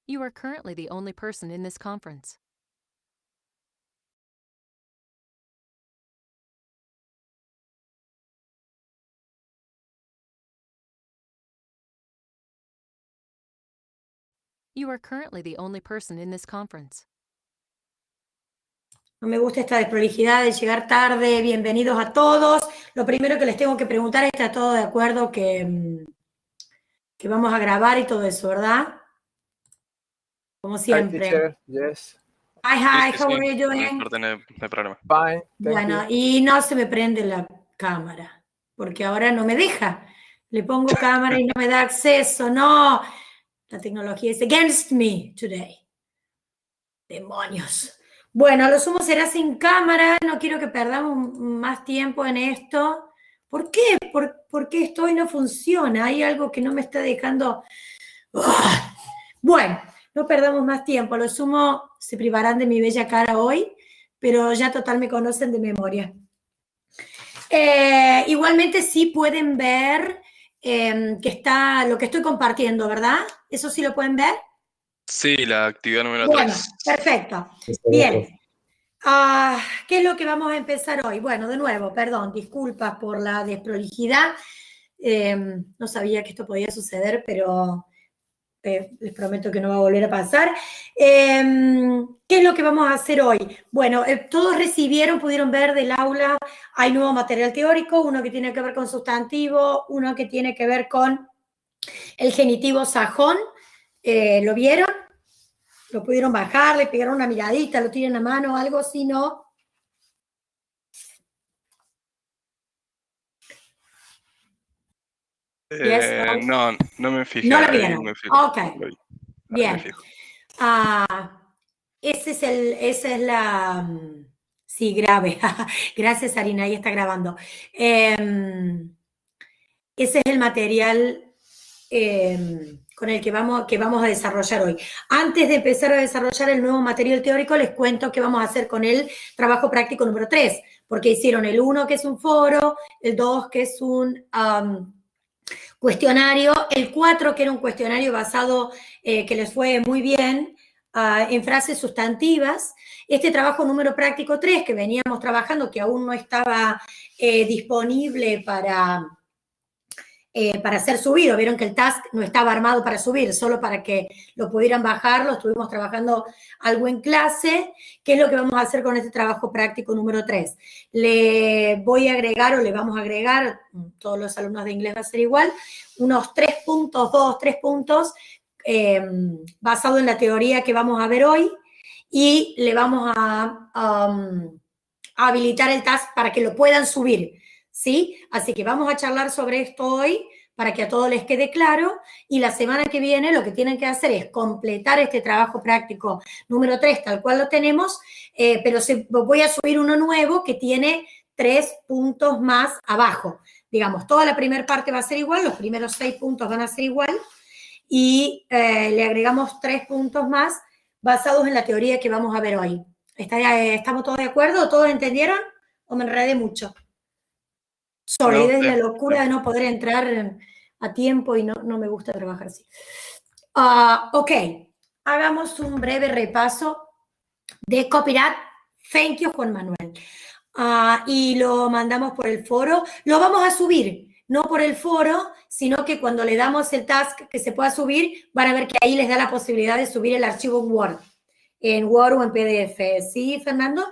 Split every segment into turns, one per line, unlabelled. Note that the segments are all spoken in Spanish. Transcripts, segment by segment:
You are currently the only person in this conference. You are currently the only person in this conference.
No me gusta esta desprolijidad de llegar tarde. Bienvenidos a todos. Lo primero que les tengo que preguntar es, ¿está todo de acuerdo que vamos a grabar y todo eso, verdad? Como siempre.
Hi, teacher. Yes.
Hi,
Sí,
how
sí,
are you doing?
no hay problema.
Fine. Thank
Bueno,
you.
y no se me prende la cámara, porque ahora no me deja. Le pongo cámara y no me da acceso. No, la tecnología es against me today. Demonios. Bueno, lo sumo será sin cámara. No quiero que perdamos más tiempo en esto. ¿Por qué? ¿Por qué esto hoy no funciona? Hay algo que no me está dejando... ¡Ugh! Bueno, no perdamos más tiempo. Lo sumo se privarán de mi bella cara hoy, pero ya total me conocen de memoria. Igualmente sí pueden ver que está lo que estoy compartiendo, ¿verdad? ¿Eso sí lo pueden ver?
Sí, la actividad número
Bueno,
3.
perfecto. Bien. ¿Qué es lo que vamos a empezar hoy? Bueno, de nuevo, perdón, disculpas por la desprolijidad. No sabía que esto podía suceder, pero les prometo que no va a volver a pasar. ¿Qué es lo que vamos a hacer hoy? Bueno, todos pudieron ver del aula, hay nuevo material teórico, uno que tiene que ver con sustantivo, uno que tiene que ver con el genitivo sajón. ¿Lo vieron? ¿Lo pudieron bajar? ¿Le pegaron una miradita? ¿Lo tienen a mano? ¿Algo así? ¿No?
No me fijé.
No lo vieron. Ok. Bien. Esa es la... Sí, grave. Gracias, Sarina, ahí está grabando. Ese es el material con el que vamos a desarrollar hoy. Antes de empezar a desarrollar el nuevo material teórico, les cuento qué vamos a hacer con el trabajo práctico número 3, porque hicieron el 1, que es un foro, el 2, que es un cuestionario, el 4, que era un cuestionario basado, que les fue muy bien, en frases sustantivas. Este trabajo número práctico 3, que veníamos trabajando, que aún no estaba disponible para ser subido. Vieron que el task no estaba armado para subir, solo para que lo pudieran bajar. Lo estuvimos trabajando algo en clase. ¿Qué es lo que vamos a hacer con este trabajo práctico número 3? Le voy a agregar, o le vamos a agregar, todos los alumnos de inglés va a ser igual, unos 3 puntos, 3 puntos, basado en la teoría que vamos a ver hoy, y le vamos a habilitar el task para que lo puedan subir, ¿sí? Así que vamos a charlar sobre esto hoy para que a todos les quede claro, y la semana que viene lo que tienen que hacer es completar este trabajo práctico número 3 tal cual lo tenemos, pero voy a subir uno nuevo que tiene 3 puntos más abajo. Digamos, toda la primera parte va a ser igual, los primeros 6 puntos van a ser igual, y le agregamos 3 puntos más basados en la teoría que vamos a ver hoy. ¿Estamos todos de acuerdo? ¿Todos entendieron? ¿O me enredé mucho? Sorry,
No,
es la locura de no poder entrar a tiempo y no me gusta trabajar así. Ok, hagamos un breve repaso de copyright. Thank you, Juan Manuel. Y lo mandamos por el foro. Lo vamos a subir, no por el foro, sino que cuando le damos el task que se pueda subir, van a ver que ahí les da la posibilidad de subir el archivo en Word o en PDF. ¿Sí, Fernando?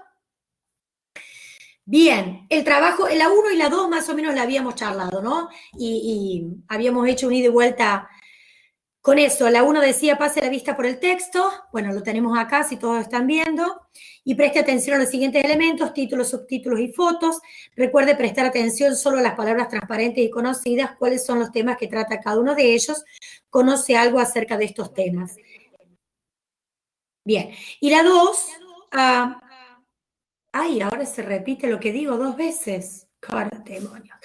Bien, el trabajo, la 1 y la 2 más o menos la habíamos charlado, ¿no? Y habíamos hecho un ida y vuelta con eso. La 1 decía, pase la vista por el texto. Bueno, lo tenemos acá, si todos están viendo. Y preste atención a los siguientes elementos: títulos, subtítulos y fotos. Recuerde prestar atención solo a las palabras transparentes y conocidas. ¿Cuáles son los temas que trata cada uno de ellos? Conoce algo acerca de estos temas. Bien, y la 2... ay, ahora se repite lo que digo 2 veces. Cara, demonios.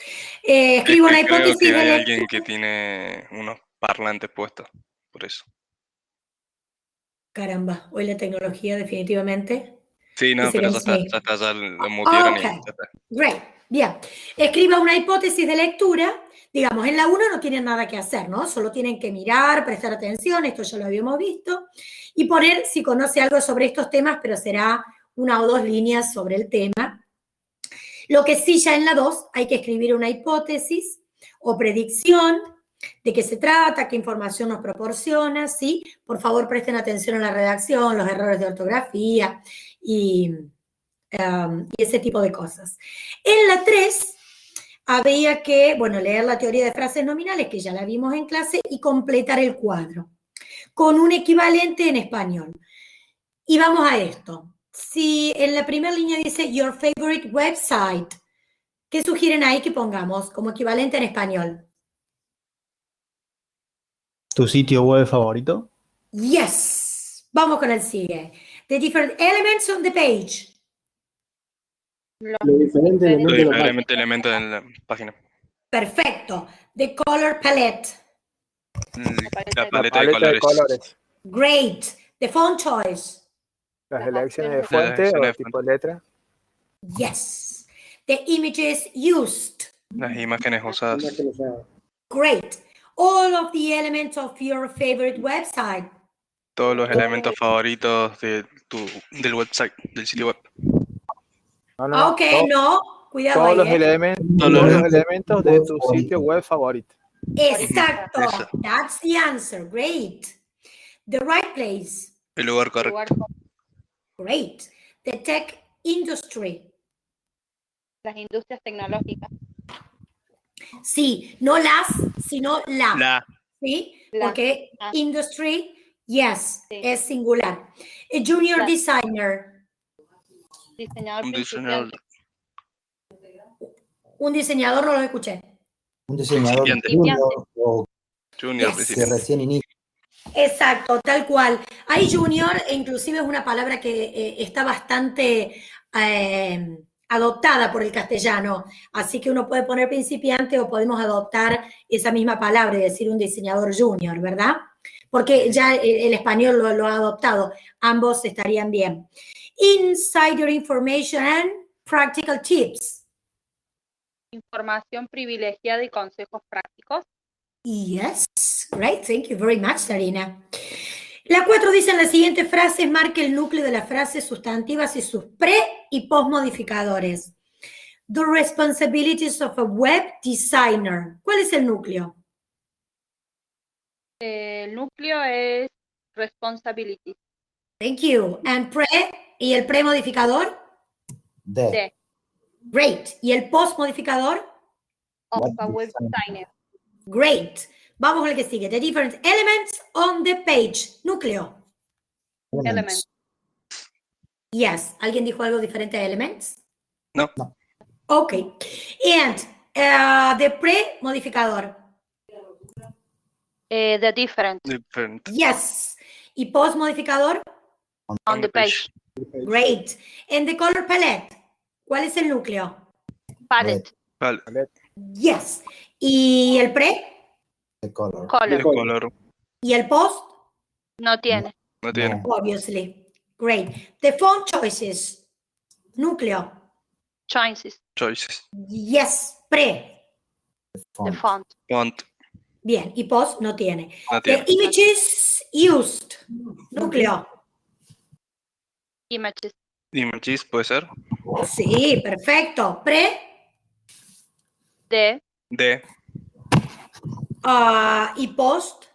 Escribo una hipótesis.
Creo que hay alguien que tiene unos parlantes puestos, por eso.
Caramba, hoy la tecnología definitivamente.
Sí, no, pero ya está, ya lo mutearon y ya está.
Great. Bien, escriba una hipótesis de lectura. Digamos, en la 1 no tienen nada que hacer, ¿no? Solo tienen que mirar, prestar atención, esto ya lo habíamos visto, y poner si conoce algo sobre estos temas, pero será 1 o 2 líneas sobre el tema. Lo que sí, ya en la 2 hay que escribir una hipótesis o predicción, de qué se trata, qué información nos proporciona, ¿sí? Por favor, presten atención a la redacción, los errores de ortografía y ese tipo de cosas. En la 3 había que, bueno, leer la teoría de frases nominales, que ya la vimos en clase, y completar el cuadro con un equivalente en español. Y vamos a esto. Si en la primera línea dice your favorite website, ¿qué sugieren ahí que pongamos como equivalente en español?
¿Tu sitio web favorito?
Yes. Vamos con el sigue. The different elements on the page.
Los diferentes elementos de la página.
Diferentes elementos en la página.
Perfecto. The color palette.
La
La
paleta de
paleta de
colores.
colores.
Great. The font choice.
Las elecciones de
Las
fuente
elecciones
o
de
tipo de letra.
Yes. The images used.
Las imágenes usadas.
Great. All of the elements of your favorite website.
Todos los elementos favoritos del website, del sitio web.
No,
Ok, no. Cuidado
todos
ahí,
los
¿eh?
elementos,
Todos
todos
los
los elementos de tu sitio web favorito.
Exacto.
Eso.
That's the answer. Great. The right place.
El lugar correcto.
Great. The tech industry.
Las industrias tecnológicas.
Sí, no las, sino la.
La.
¿Sí?
La.
Porque
Ah.
industry, yes,
Sí.
es singular. A junior
La.
designer.
Diseñador
Un diseñador.
principiante.
Un diseñador, no lo escuché.
Un diseñador
Principiante.
junior o
Junior.
Yes.
que
principiante.
recién inicia.
Exacto, tal cual. Hay junior, e inclusive es una palabra que está bastante adoptada por el castellano, así que uno puede poner principiante o podemos adoptar esa misma palabra y decir un diseñador junior, ¿verdad? Porque ya el español lo ha adoptado, ambos estarían bien. Insider information and practical tips.
Información privilegiada y consejos prácticos.
Yes, great, thank you very much, Sarina. La 4 dice en las siguientes frases, marque el núcleo de las frases sustantivas y sus pre- y postmodificadores. The responsibilities of a web designer. ¿Cuál es el núcleo?
El núcleo es responsibility.
Thank you. And pre, ¿y el pre-modificador?
De.
De
Great. ¿Y el post-modificador?
of
Web
a web
designer.
designer.
Great. Vamos con el que sigue. The different elements on the page. Núcleo.
Elements.
Yes. ¿Alguien dijo algo diferente a elements?
No.
No.
Ok. And the pre-modificador.
The different.
Different.
Yes. ¿Y post-modificador?
On the page.
Great. And the color palette. ¿Cuál es el núcleo?
Palette.
Vale.
Yes. ¿Y el pre?
The color.
El
Color.
color.
¿Y el post?
No tiene.
No tiene.
No.
Obviously. Great. The font choices. Núcleo.
Choices.
Choices.
Yes. Pre.
The font.
Font.
Bien. Y post no tiene.
No
The
tiene.
images used. Núcleo.
Images.
Images puede ser.
Sí, perfecto. Pre
De
De.
y post.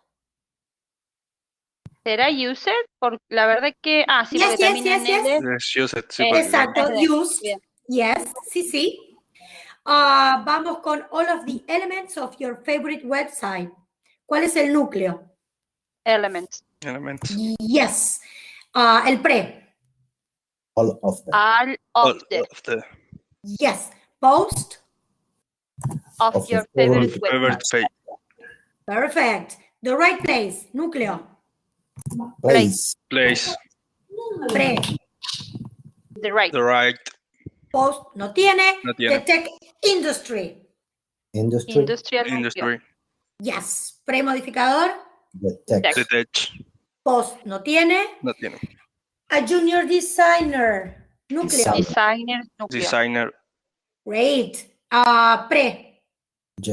¿será user? Porque la verdad que. Ah, sí,
Yes,
porque
yes,
termina
yes,
en
yes.
L.
Es used. Sí, porque-
Exacto.
Es de-
Used.
bien.
Yes. Sí, sí. Vamos con all of the elements of your favorite website. ¿Cuál es el núcleo?
Elements.
Elements.
Yes. El pre.
All of them.
All
All
of the.
of the
Yes. Post.
Of
Of
your
the
favorite
favorite
website.
page.
Perfect. The right place. Núcleo.
Place.
Place.
Pre.
The right.
The right.
Post no tiene.
No tiene.
The tech industry.
Industry.
Industrial.
Industry.
Yes. Pre-modificador.
The text.
The tech.
Post no tiene.
No tiene.
A junior designer. Núcleo.
Design.
Designer. Núcleo.
Designer.
Great. Pre.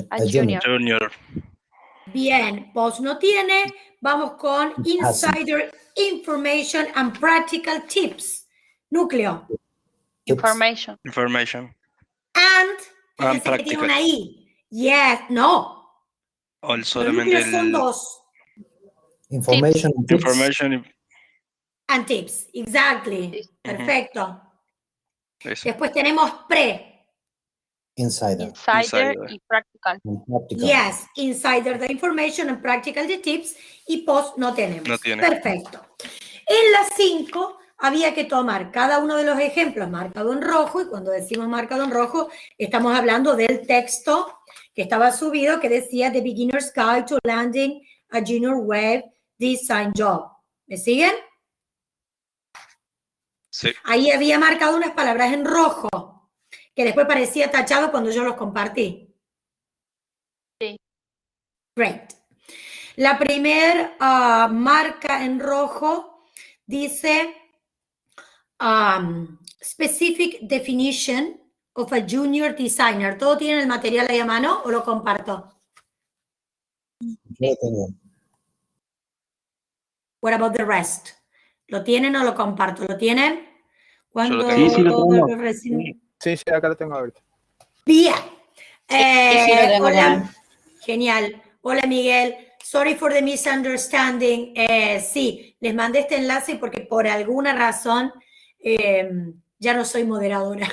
A
junior.
Junior.
Bien. Post no tiene. Vamos con insider information and practical tips. Núcleo.
Information.
Information.
And. Fíjense que tiene
Practical.
una I. Yes. No.
O
Los
solamente
núcleos son
el
dos.
Information. and tips.
information y
And tips. Exactly.
Sí.
Perfecto.
eso.
Después tenemos pre.
Insider.
Insider
Insider.
y practical.
and practical.
Yes, insider the information and practical the tips, y post no tenemos.
No tiene.
Perfecto. En las 5 había que tomar cada uno de los ejemplos marcado en rojo, y cuando decimos marcado en rojo estamos hablando del texto que estaba subido que decía The Beginner's Guide to Landing a Junior Web Design Job. ¿Me siguen?
Sí.
Ahí había marcado unas palabras en rojo que después parecía tachado cuando yo los compartí.
Sí.
Great. La primer marca en rojo dice specific definition of a junior designer. ¿Todo tienen el material ahí a mano o lo comparto?
Yo lo tengo.
What about the rest? ¿Lo tienen o lo comparto? ¿Lo tienen? Cuando
Yo lo tengo.
Sí, lo
todos
tengo.
los recién-
Sí, acá lo tengo ahorita.
Bien.
sí, lo tengo
Hola.
también.
Genial. Hola, Miguel. Sorry for the misunderstanding. Sí, les mandé este enlace porque por alguna razón ya no soy moderadora.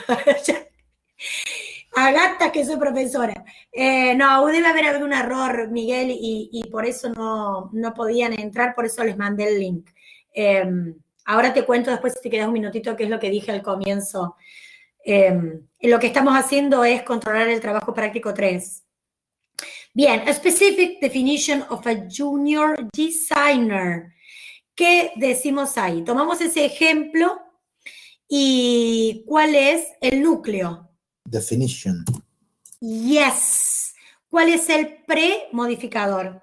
Agata, que soy profesora. No, debe haber algún error, Miguel, y por eso no podían entrar, por eso les mandé el link. Ahora te cuento después, si te quedas un minutito, qué es lo que dije al comienzo. Lo que estamos haciendo es controlar el trabajo práctico 3. Bien, a specific definition of a junior designer. ¿Qué decimos ahí? Tomamos ese ejemplo y ¿cuál es el núcleo?
Definition.
Yes. ¿Cuál es el pre-modificador?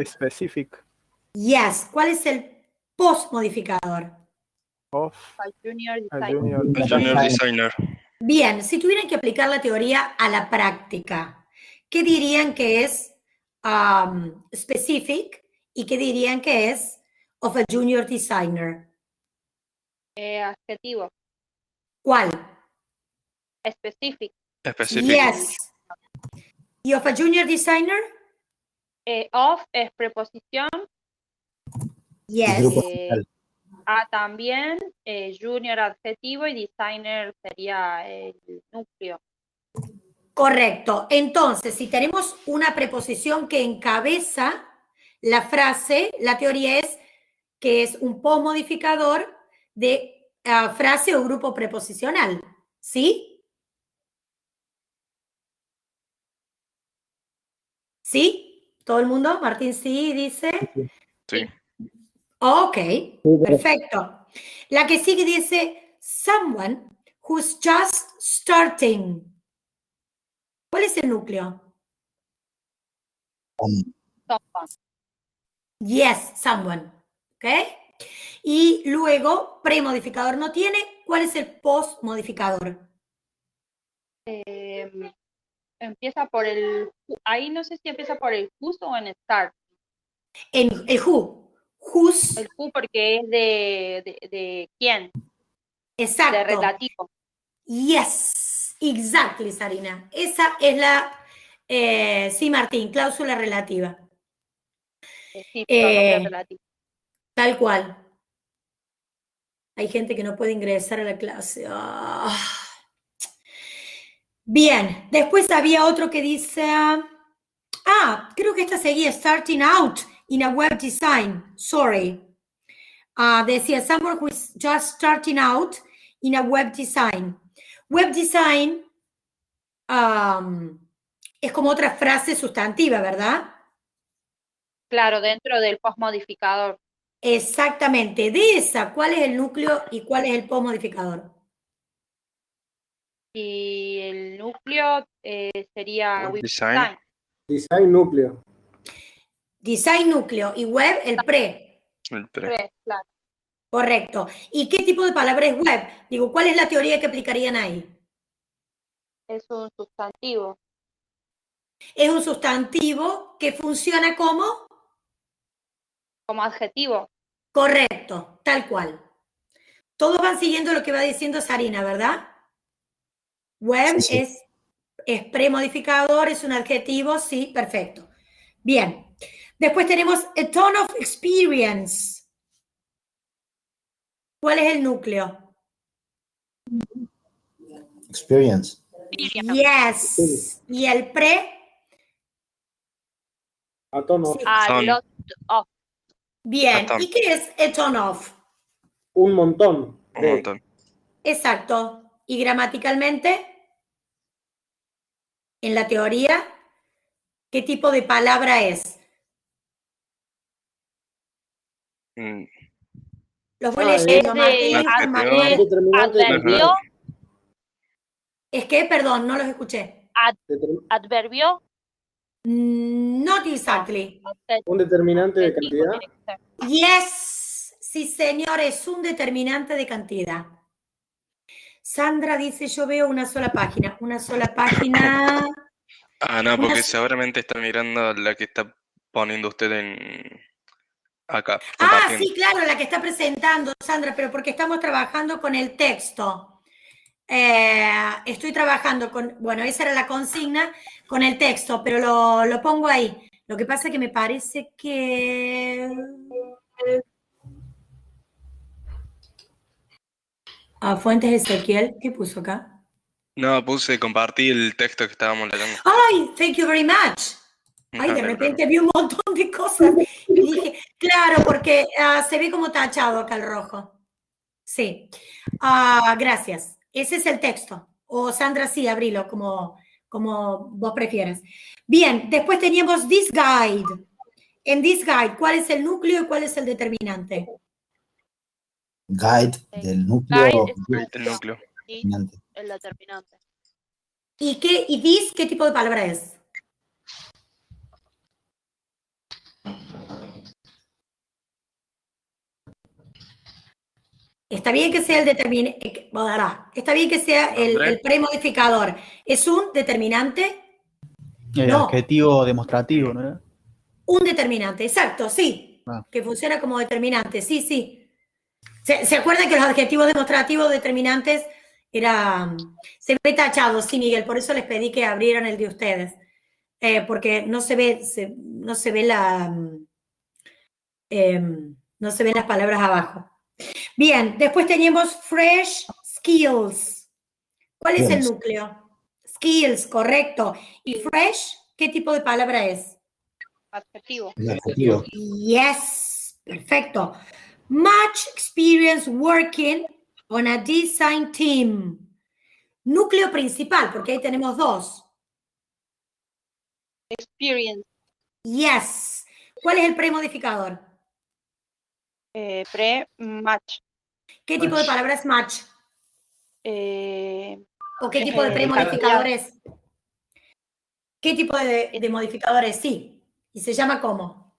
Specific
Yes. ¿Cuál es el post-modificador?
of
A junior
a
designer.
junior
A
designer.
Junior designer.
Bien, si tuvieran que aplicar la teoría a la práctica, ¿qué dirían que es specific y qué dirían que es of a junior designer?
Adjetivo.
¿Cuál?
Specific.
Específico.
Yes. ¿Y of a junior designer?
Of es preposición.
Y
Yes.
grupo
Eh,
final.
A también, junior adjetivo y designer sería el núcleo.
Correcto. Entonces, si tenemos una preposición que encabeza la frase, la teoría es que es un postmodificador de frase o grupo preposicional. ¿Sí? ¿Sí? ¿Todo el mundo? Martín, sí, dice.
Sí.
Ok, perfecto. La que sigue dice someone who's just starting. ¿Cuál es el núcleo?
Someone.
Yes, someone. ¿Ok? Y luego, premodificador no tiene. ¿Cuál es el postmodificador?
Empieza por el, ahí no sé si empieza por el whose o en start.
En el who. Whose.
El who porque es de quién, de
Exacto.
relativo.
Yes, exactly, Sarina. Esa es la, sí, Martín, cláusula relativa.
Sí, pronombre relativo.
Tal cual. Hay gente que no puede ingresar a la clase. Ah. Bien, después había otro que dice, creo que esta seguía, starting out in a web design. Sorry. Decía, someone who is just starting out in a web design. Web design es como otra frase sustantiva, ¿verdad?
Claro, dentro del postmodificador.
Exactamente. De esa, ¿cuál es el núcleo y cuál es el postmodificador?
Y el núcleo sería web
Design.
Design núcleo.
Design núcleo y web el pre.
El pre.
Claro.
Correcto. ¿Y qué tipo de palabra es web? Digo, ¿cuál es la teoría que aplicarían ahí?
Es un sustantivo.
Es un sustantivo que funciona como
Como adjetivo.
correcto, tal cual. Todos van siguiendo lo que va diciendo Sarina, ¿verdad? Web
Sí, sí.
es premodificador, es un adjetivo, sí, perfecto. Bien. Después tenemos a ton of experience. ¿Cuál es el núcleo?
Experience.
Yes. ¿Y el pre?
A tono.
Sí.
A
Son.
lot of.
Bien.
A ton.
¿Y qué es a ton of?
Un montón.
Un montón.
Exacto. ¿Y gramaticalmente? En la teoría, ¿qué tipo de palabra es?
Mm,
Los voy
Es
leyendo,
de
Martín,
adjetivo.
Manuel.
determinante de
Adverbio.
cantidad.
¿Es que? Perdón, no los escuché.
Adverbio.
Not exactly.
Un determinante de
Adjetivo
cantidad.
tiene que ser.
Yes. Sí, señor, es un determinante de cantidad. Sandra dice, yo veo una sola página. Una sola página.
Ah, no, porque
Una-
seguramente está mirando la que está poniendo usted en acá,
Ah,
compartiendo.
sí, claro, la que está presentando, Sandra, pero porque estamos trabajando con el texto. Estoy trabajando con, bueno, esa era la consigna, con el texto, pero lo pongo ahí. Lo que pasa es que me parece que... Fuentes Ezequiel, ¿qué puso acá?
No, puse compartí el texto que estábamos leyendo.
¡Ay, thank you very much! Ay, de repente vi un montón de cosas y dije, claro, porque se ve como tachado acá el rojo. Sí. Gracias. Ese es el texto. O Sandra, sí, abrilo, como vos prefieras. Bien, después teníamos this guide. En this guide, ¿cuál es el núcleo y cuál es el determinante?
Guide del núcleo.
Guide
El núcleo.
y
Determinante.
el determinante.
¿Y this qué tipo de palabra es? Está bien que sea el determinante, está bien que sea el premodificador. ¿Es un determinante? No.
Adjetivo demostrativo, ¿no era?
Un determinante, exacto, sí.
Ah.
Que funciona como determinante, sí, sí. ¿Se acuerdan que los adjetivos demostrativos determinantes se ve tachado? Sí, Miguel, por eso les pedí que abrieran el de ustedes. Porque no se ve las palabras abajo. Bien, después teníamos fresh skills. ¿Cuál es el núcleo? Skills, correcto. ¿Y fresh qué tipo de palabra es?
Adjetivo.
El adjetivo.
Yes, perfecto. Much experience working on a design team. Núcleo principal, porque ahí tenemos dos.
Experience.
Yes. ¿Cuál es el premodificador?
Match.
¿Qué tipo de palabra es match? ¿O qué tipo de premodificador es? ¿Qué tipo de modificador es? Sí. ¿Y se llama cómo?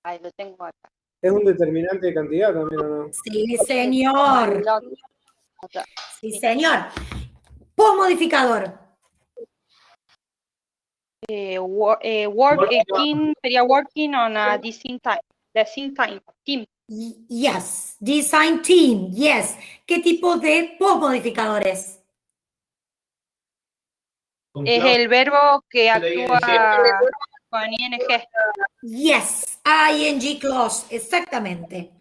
Ahí lo tengo acá.
¿Es un determinante de cantidad también o no?
Sí, señor.
Lot.
Sí, señor. Posmodificador.
Working sería working on a design team.
Yes. Design team. Yes. ¿Qué tipo de posmodificadores?
Es el verbo que actúa con ing.
Yes. ING clause. Exactamente.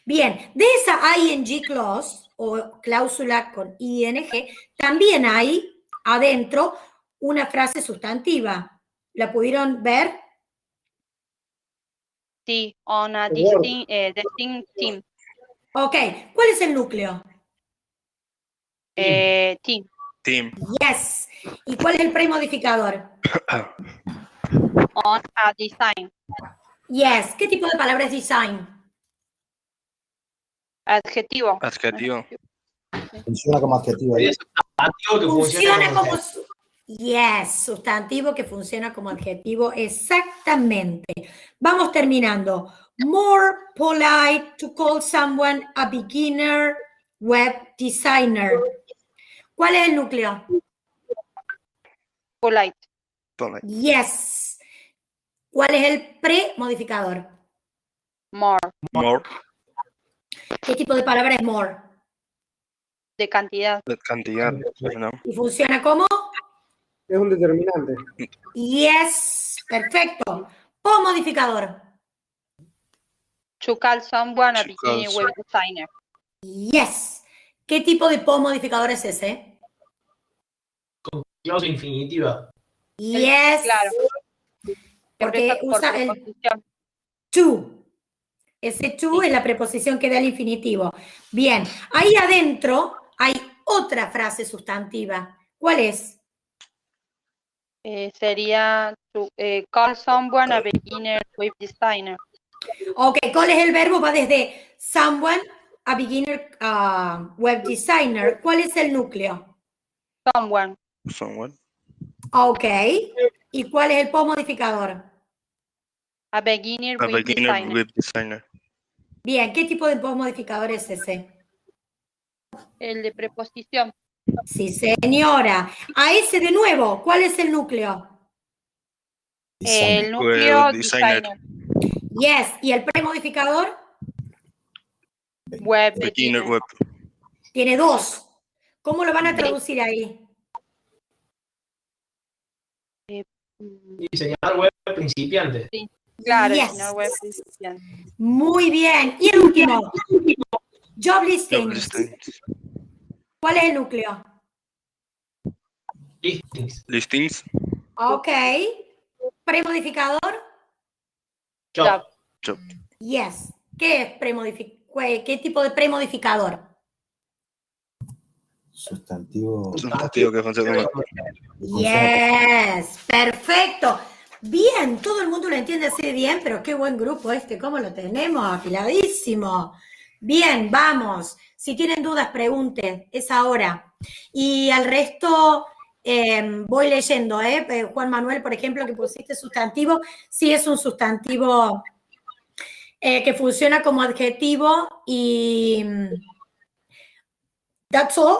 Bien. De esa ING clause o cláusula con ING, también hay adentro una frase sustantiva. ¿La pudieron ver?
Sí, on a distinct team.
Ok. ¿Cuál es el núcleo?
Team.
Team.
Yes. ¿Y cuál es el premodificador?
On a design.
Yes. ¿Qué tipo de palabra es design?
Adjetivo.
Adjetivo.
Funciona como adjetivo.
Funciona como... Yes, sustantivo que funciona como adjetivo, exactamente. Vamos terminando. more polite to call someone a beginner web designer. ¿Cuál es el núcleo?
Polite.
Polite.
Yes. ¿Cuál es el premodificador?
More.
More.
¿Qué tipo de palabra es more?
De cantidad.
De cantidad. ¿No?
¿Y funciona como?
Es un determinante.
Yes. Perfecto. Pomodificador.
To call someone a
To call
beginner web designer.
Yes. ¿Qué tipo de pomodificador es ese?
Cláusula infinitiva.
Yes.
Claro.
Porque
Empieza por
usa el
preposición.
to. Ese to es la preposición que da el infinitivo. Bien. Ahí adentro hay otra frase sustantiva. ¿Cuál es?
Sería to call someone a beginner web designer.
Ok, ¿cuál es el verbo? Va desde someone a beginner web designer. ¿Cuál es el núcleo?
Someone.
Someone.
Ok. ¿Y cuál es el pomodificador?
A beginner
A
web
beginner
designer.
web designer.
Bien, ¿qué tipo de pomodificador es ese?
El de preposición.
Sí, señora. A ese de nuevo, ¿cuál es el núcleo?
El núcleo
Web designer.
designer.
Yes. ¿Y el premodificador?
Web
Beginner
beginner.
web.
Tiene dos. ¿Cómo lo van a traducir ahí?
Diseñador web principiante.
Claro,
Yes.
diseñador web principiante.
Muy bien. Y el último. Job
Job
listings.
listings.
¿Cuál es el núcleo?
Listings.
Listings.
Ok. Premodificador.
Job.
Job.
Yes. ¿Qué es ¿Qué tipo de premodificador?
Sustantivo.
Sustantivo que funciona como.
Yes. Perfecto. Bien, todo el mundo lo entiende así de bien, pero qué buen grupo este, ¿cómo lo tenemos? Afiladísimo. Bien, vamos. Si tienen dudas, pregunten, es ahora. Y al resto voy leyendo, Juan Manuel, por ejemplo, que pusiste sustantivo, sí es un sustantivo que funciona como adjetivo y that's all.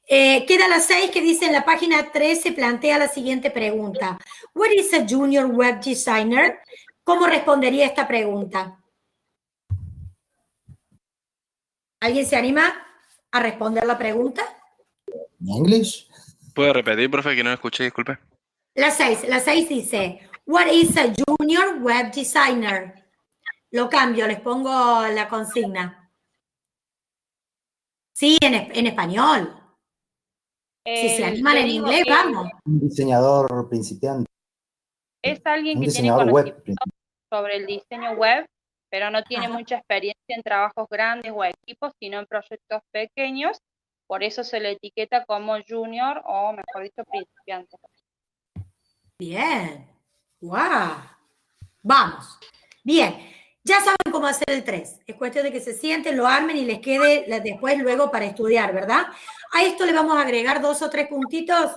Queda la 6 que dice en la página 3 se plantea la siguiente pregunta. What is a junior web designer? ¿Cómo respondería esta pregunta? ¿Alguien se anima a responder la pregunta?
¿En inglés?
¿Puede repetir, profe, que no lo escuché? Disculpe.
La 6 dice, what is a junior web designer? Lo cambio, les pongo la consigna. Sí, en español. Si se animan
Te
en
digo
inglés,
que
vamos.
Un diseñador principiante.
es alguien
Un
que tiene
diseñador web.
conocimiento sobre el diseño web, pero no tiene mucha experiencia en trabajos grandes o equipos, sino en proyectos pequeños. Por eso se le etiqueta como junior o, mejor dicho, principiante.
Bien. ¡Wow! Vamos. Bien. Ya saben cómo hacer el 3. Es cuestión de que se sienten, lo armen y les quede después luego para estudiar, ¿verdad? A esto le vamos a agregar 2 o 3 puntitos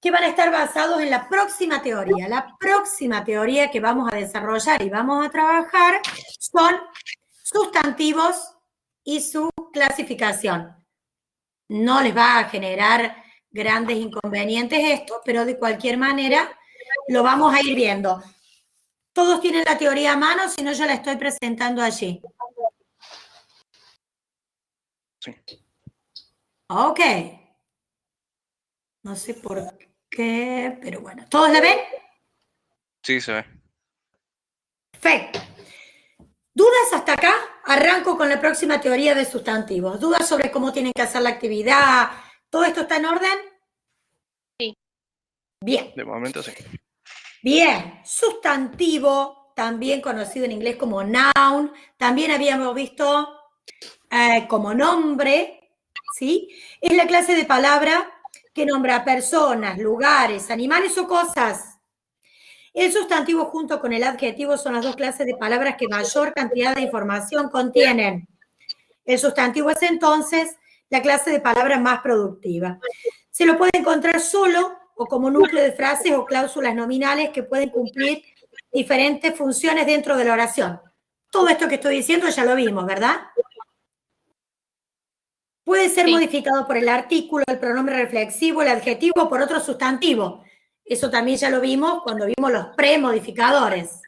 que van a estar basados en la próxima teoría. La próxima teoría que vamos a desarrollar y vamos a trabajar son sustantivos y su clasificación. No les va a generar grandes inconvenientes esto, pero de cualquier manera lo vamos a ir viendo. Todos tienen la teoría a mano, si no yo la estoy presentando allí.
Sí.
Ok. No sé por qué, pero bueno. ¿Todos la ven?
Sí, se ve.
Perfecto. ¿Dudas hasta acá? Arranco con la próxima teoría de sustantivos. ¿Dudas sobre cómo tienen que hacer la actividad? ¿Todo esto está en orden?
Sí.
Bien.
De momento sí.
Bien. Sustantivo, también conocido en inglés como noun. También habíamos visto como nombre, ¿sí? Es la clase de palabra que nombra personas, lugares, animales o cosas. El sustantivo junto con el adjetivo son las dos clases de palabras que mayor cantidad de información contienen. El sustantivo es entonces la clase de palabra más productiva. Se lo puede encontrar solo o como núcleo de frases o cláusulas nominales que pueden cumplir diferentes funciones dentro de la oración. Todo esto que estoy diciendo ya lo vimos, ¿verdad? Puede ser
Sí.
modificado por el artículo, el pronombre reflexivo, el adjetivo o por otro sustantivo. Eso también ya lo vimos cuando vimos los premodificadores.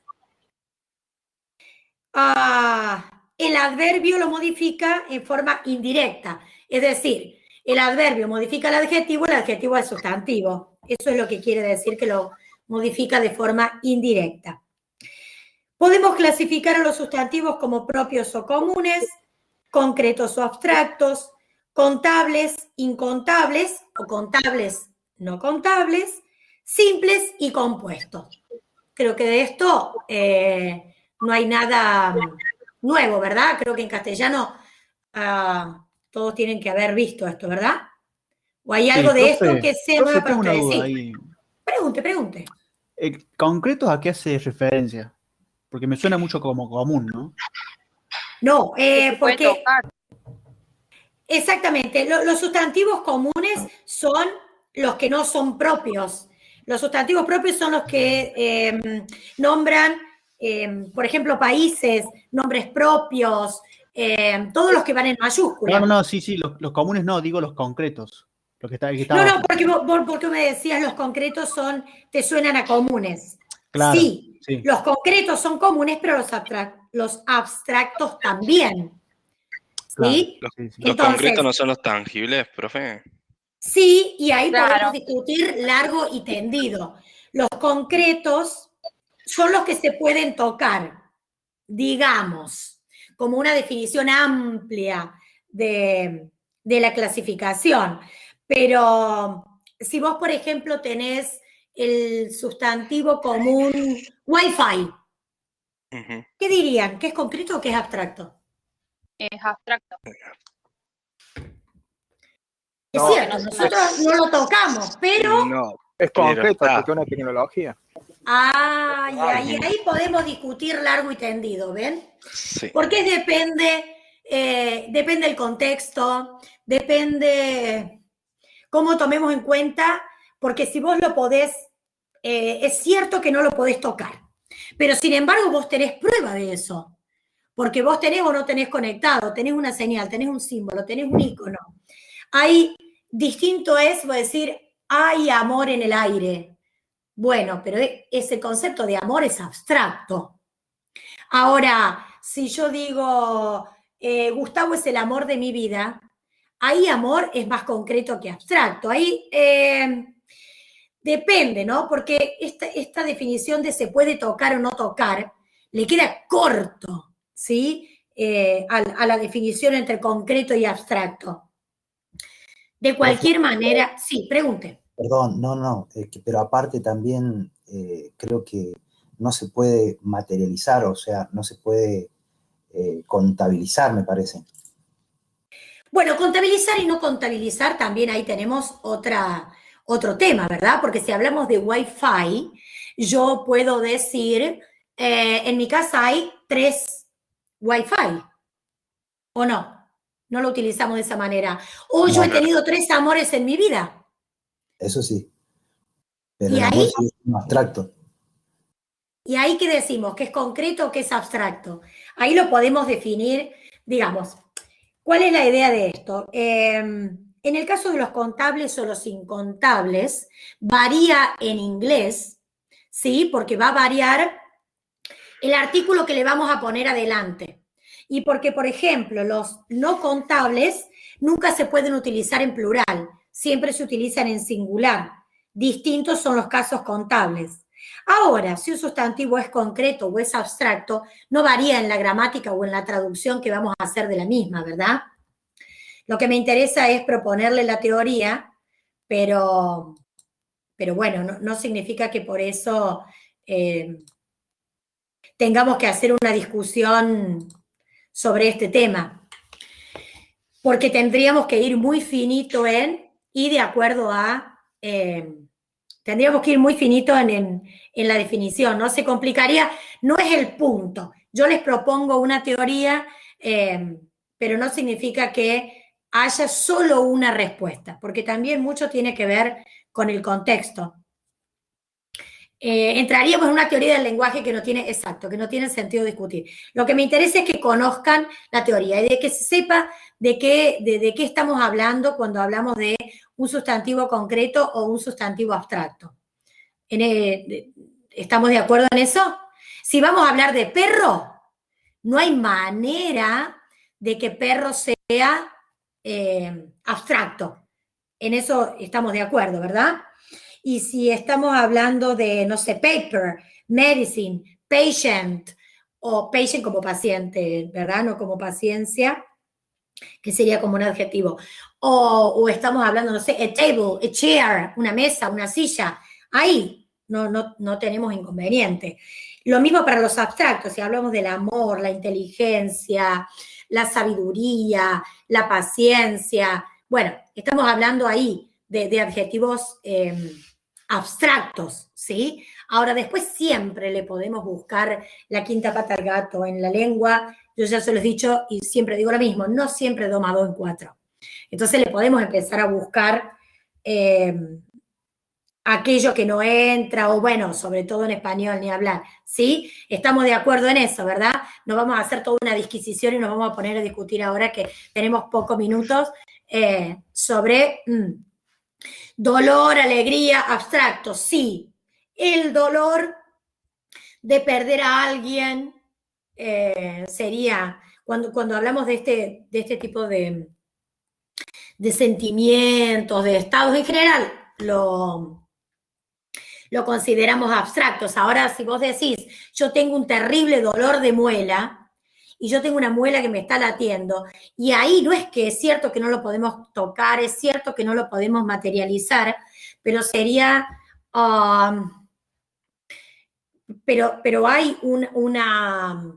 El adverbio lo modifica en forma indirecta. Es decir, el adverbio modifica el adjetivo es sustantivo. Eso es lo que quiere decir que lo modifica de forma indirecta. Podemos clasificar a los sustantivos como propios o comunes, concretos o abstractos, contables, incontables o contables, no contables, simples y compuestos. Creo que de esto no hay nada nuevo, ¿verdad? Creo que en castellano todos tienen que haber visto esto, ¿verdad? ¿O hay algo de esto que sea nuevo para
tengo una
ustedes?
duda
Sí.
ahí.
Pregunte.
¿Concretos a qué hace referencia? Porque me suena mucho como común, ¿no?
No,
Se puede
porque
tocar.
exactamente, los sustantivos comunes son los que no son propios. Los sustantivos propios son los que nombran, por ejemplo, países, nombres propios, todos los que van en mayúscula.
No, sí, los comunes no, digo los concretos. Lo que está
No, porque me decías los concretos te suenan a comunes.
Claro,
Sí,
sí.
los concretos son comunes, pero los abstractos también.
Claro,
¿Sí?
Los
Entonces,
concretos no son los tangibles, profe.
sí, y ahí
Claro.
podemos discutir largo y tendido. Los concretos son los que se pueden tocar, digamos, como una definición amplia de la clasificación. Pero si vos, por ejemplo, tenés el sustantivo común Wi-Fi,
Ujú.
¿qué dirían? ¿Que es concreto o que es abstracto?
Es abstracto.
Es
No,
cierto, nosotros no lo tocamos, pero
No,
Es
pero
concreto
está.
porque es una tecnología.
ahí podemos discutir largo y tendido, ¿ven?
Sí.
Porque depende el contexto, depende cómo tomemos en cuenta, porque si vos lo podés, es cierto que no lo podés tocar, pero sin embargo vos tenés prueba de eso, porque vos tenés o no tenés conectado, tenés una señal, tenés un símbolo, tenés un icono. Hay distinto es decir, hay amor en el aire. Bueno, pero ese concepto de amor es abstracto. Ahora, si yo digo, Gustavo es el amor de mi vida, ahí amor es más concreto que abstracto. Ahí depende, ¿no? Porque esta definición de se puede tocar o no tocar le queda corto, ¿sí? A la definición entre concreto y abstracto. De cualquier manera, sí, pregunte.
Perdón, no, pero aparte también creo que no se puede materializar, o sea, no se puede contabilizar, me parece.
Bueno, contabilizar y no contabilizar, también ahí tenemos otro tema, ¿verdad? Porque si hablamos de Wi-Fi, yo puedo decir, en mi casa hay 3 Wi-Fi, ¿o no? No lo utilizamos de esa manera. O yo he tenido 3 amores en mi vida.
Eso sí. Pero
¿Y
el
ahí?
amor sí es un abstracto.
¿Y ahí qué decimos? ¿Qué es concreto o qué es abstracto? Ahí lo podemos definir, digamos. ¿Cuál es la idea de esto? En el caso de los contables o los incontables, varía en inglés, ¿sí? Porque va a variar el artículo que le vamos a poner adelante. Y porque, por ejemplo, los no contables nunca se pueden utilizar en plural, siempre se utilizan en singular. Distintos son los casos contables. Ahora, si un sustantivo es concreto o es abstracto, no varía en la gramática o en la traducción que vamos a hacer de la misma, ¿verdad? Lo que me interesa es proponerle la teoría, pero bueno, no significa que por eso tengamos que hacer una discusión sobre este tema, porque tendríamos que ir muy finito y de acuerdo a... tendríamos que ir muy finito en la definición, ¿no? Se complicaría, no es el punto. Yo les propongo una teoría, pero no significa que haya solo una respuesta, porque también mucho tiene que ver con el contexto. entraríamos en una teoría del lenguaje que no tiene, exacto, que no tiene sentido discutir. Lo que me interesa es que conozcan la teoría y de que se sepa de qué estamos hablando cuando hablamos de un sustantivo concreto o un sustantivo abstracto. ¿Estamos de acuerdo en eso? Si vamos a hablar de perro, no hay manera de que perro sea abstracto. En eso estamos de acuerdo, ¿verdad? Y si estamos hablando de, no sé, paper, medicine, patient, o patient como paciente, ¿verdad? No como paciencia, que sería como un adjetivo. O estamos hablando, no sé, a table, a chair, una mesa, una silla. Ahí no tenemos inconveniente. Lo mismo para los abstractos, si hablamos del amor, la inteligencia, la sabiduría, la paciencia. Bueno, estamos hablando ahí de adjetivos abstractos, ¿sí? Ahora, después siempre le podemos buscar la quinta pata al gato en la lengua. Yo ya se los he dicho y siempre digo lo mismo, no siempre 2 más 2 en 4. Entonces le podemos empezar a buscar aquello que no entra, o bueno, sobre todo en español, ni hablar, ¿sí? Estamos de acuerdo en eso, ¿verdad? No vamos a hacer toda una disquisición y nos vamos a poner a discutir ahora que tenemos pocos minutos sobre dolor, alegría, abstracto. Sí, el dolor de perder a alguien sería, cuando hablamos de este tipo de sentimientos, de estados en general, lo consideramos abstractos. Ahora, si vos decís, yo tengo un terrible dolor de muela y yo tengo una muela que me está latiendo, y ahí no es que es cierto que no lo podemos tocar, es cierto que no lo podemos materializar, pero sería, pero hay una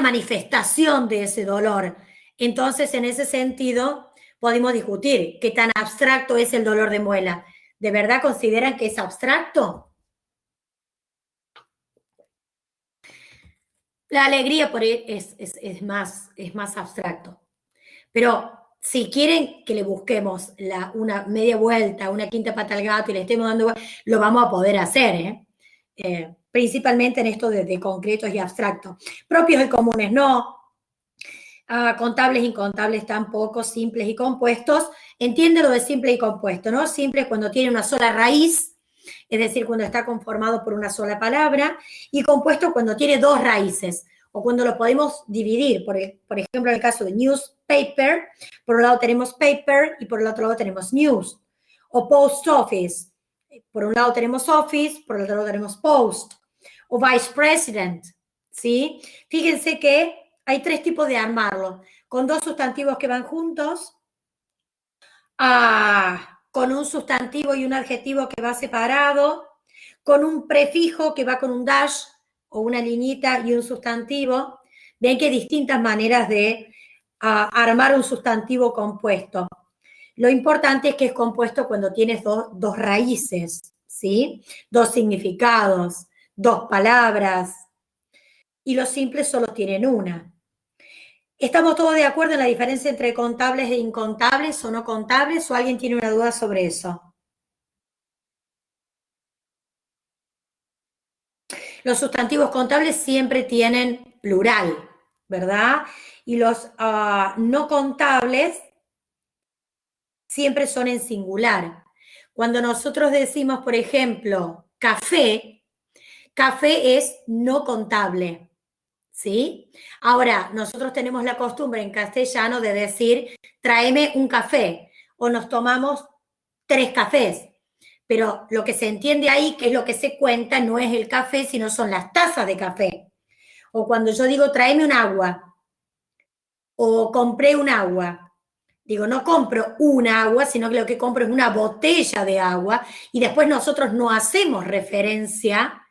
manifestación de ese dolor. Entonces, en ese sentido, podemos discutir qué tan abstracto es el dolor de muela. ¿De verdad consideran que es abstracto? La alegría por ahí es más abstracto. Pero si quieren que le busquemos una media vuelta, una quinta pata al gato y le estemos dando, lo vamos a poder hacer, principalmente en esto de concretos y abstractos. Propios y comunes no. Contables e incontables tampoco, simples y compuestos. Entiende lo de simple y compuesto, ¿no? Simple es cuando tiene una sola raíz, es decir, cuando está conformado por una sola palabra, y compuesto cuando tiene 2 raíces, o cuando lo podemos dividir. Por ejemplo, en el caso de newspaper, por un lado tenemos paper y por el otro lado tenemos news. O post office, por un lado tenemos office, por el otro lado tenemos post. O vice president, ¿sí? Fíjense que hay 3 tipos de armarlo, con 2 sustantivos que van juntos, con un sustantivo y un adjetivo que va separado, con un prefijo que va con un dash o una liñita y un sustantivo. Ven que hay distintas maneras de armar un sustantivo compuesto. Lo importante es que es compuesto cuando tienes 2 raíces, ¿sí? 2 significados, 2 palabras, y los simples solo tienen una. ¿Estamos todos de acuerdo en la diferencia entre contables e incontables o no contables? ¿O alguien tiene una duda sobre eso? Los sustantivos contables siempre tienen plural, ¿verdad? Y los no contables siempre son en singular. Cuando nosotros decimos, por ejemplo, café, café es no contable. ¿Sí? Ahora, nosotros tenemos la costumbre en castellano de decir, tráeme un café, o nos tomamos 3 cafés. Pero lo que se entiende ahí, que es lo que se cuenta, no es el café, sino son las tazas de café. O cuando yo digo, tráeme un agua, o compré un agua. Digo, no compro un agua, sino que lo que compro es una botella de agua, y después nosotros no hacemos referencia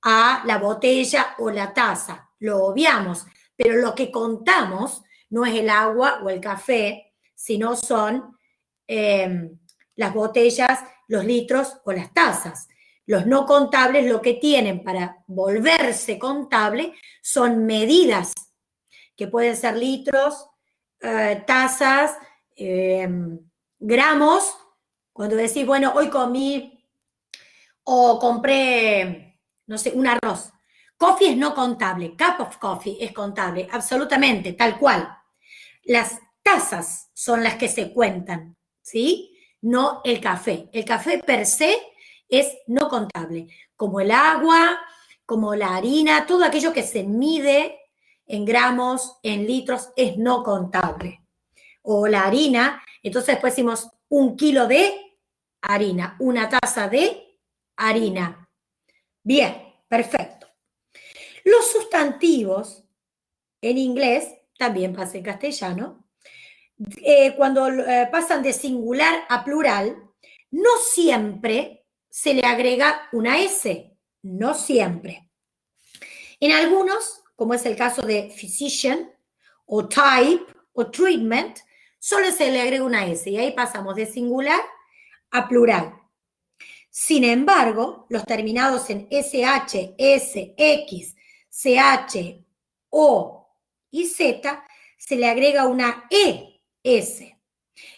a la botella o la taza. Lo obviamos, pero lo que contamos no es el agua o el café, sino son las botellas, los litros o las tazas. Los no contables lo que tienen para volverse contable son medidas, que pueden ser litros, tazas, gramos. Cuando decís, bueno, hoy comí o compré, no sé, un arroz. Coffee es no contable, cup of coffee es contable, absolutamente, tal cual. Las tazas son las que se cuentan, ¿sí? No el café. El café per se es no contable, como el agua, como la harina, todo aquello que se mide en gramos, en litros, es no contable. O la harina, entonces después decimos 1 kilo de harina, 1 taza de harina. Bien, perfecto. Los sustantivos en inglés, también pasa en castellano, cuando pasan de singular a plural, no siempre se le agrega una S, no siempre. En algunos, como es el caso de physician o type o treatment, solo se le agrega una S y ahí pasamos de singular a plural. Sin embargo, los terminados en SH, S, X, CH, O y Z se le agrega una ES.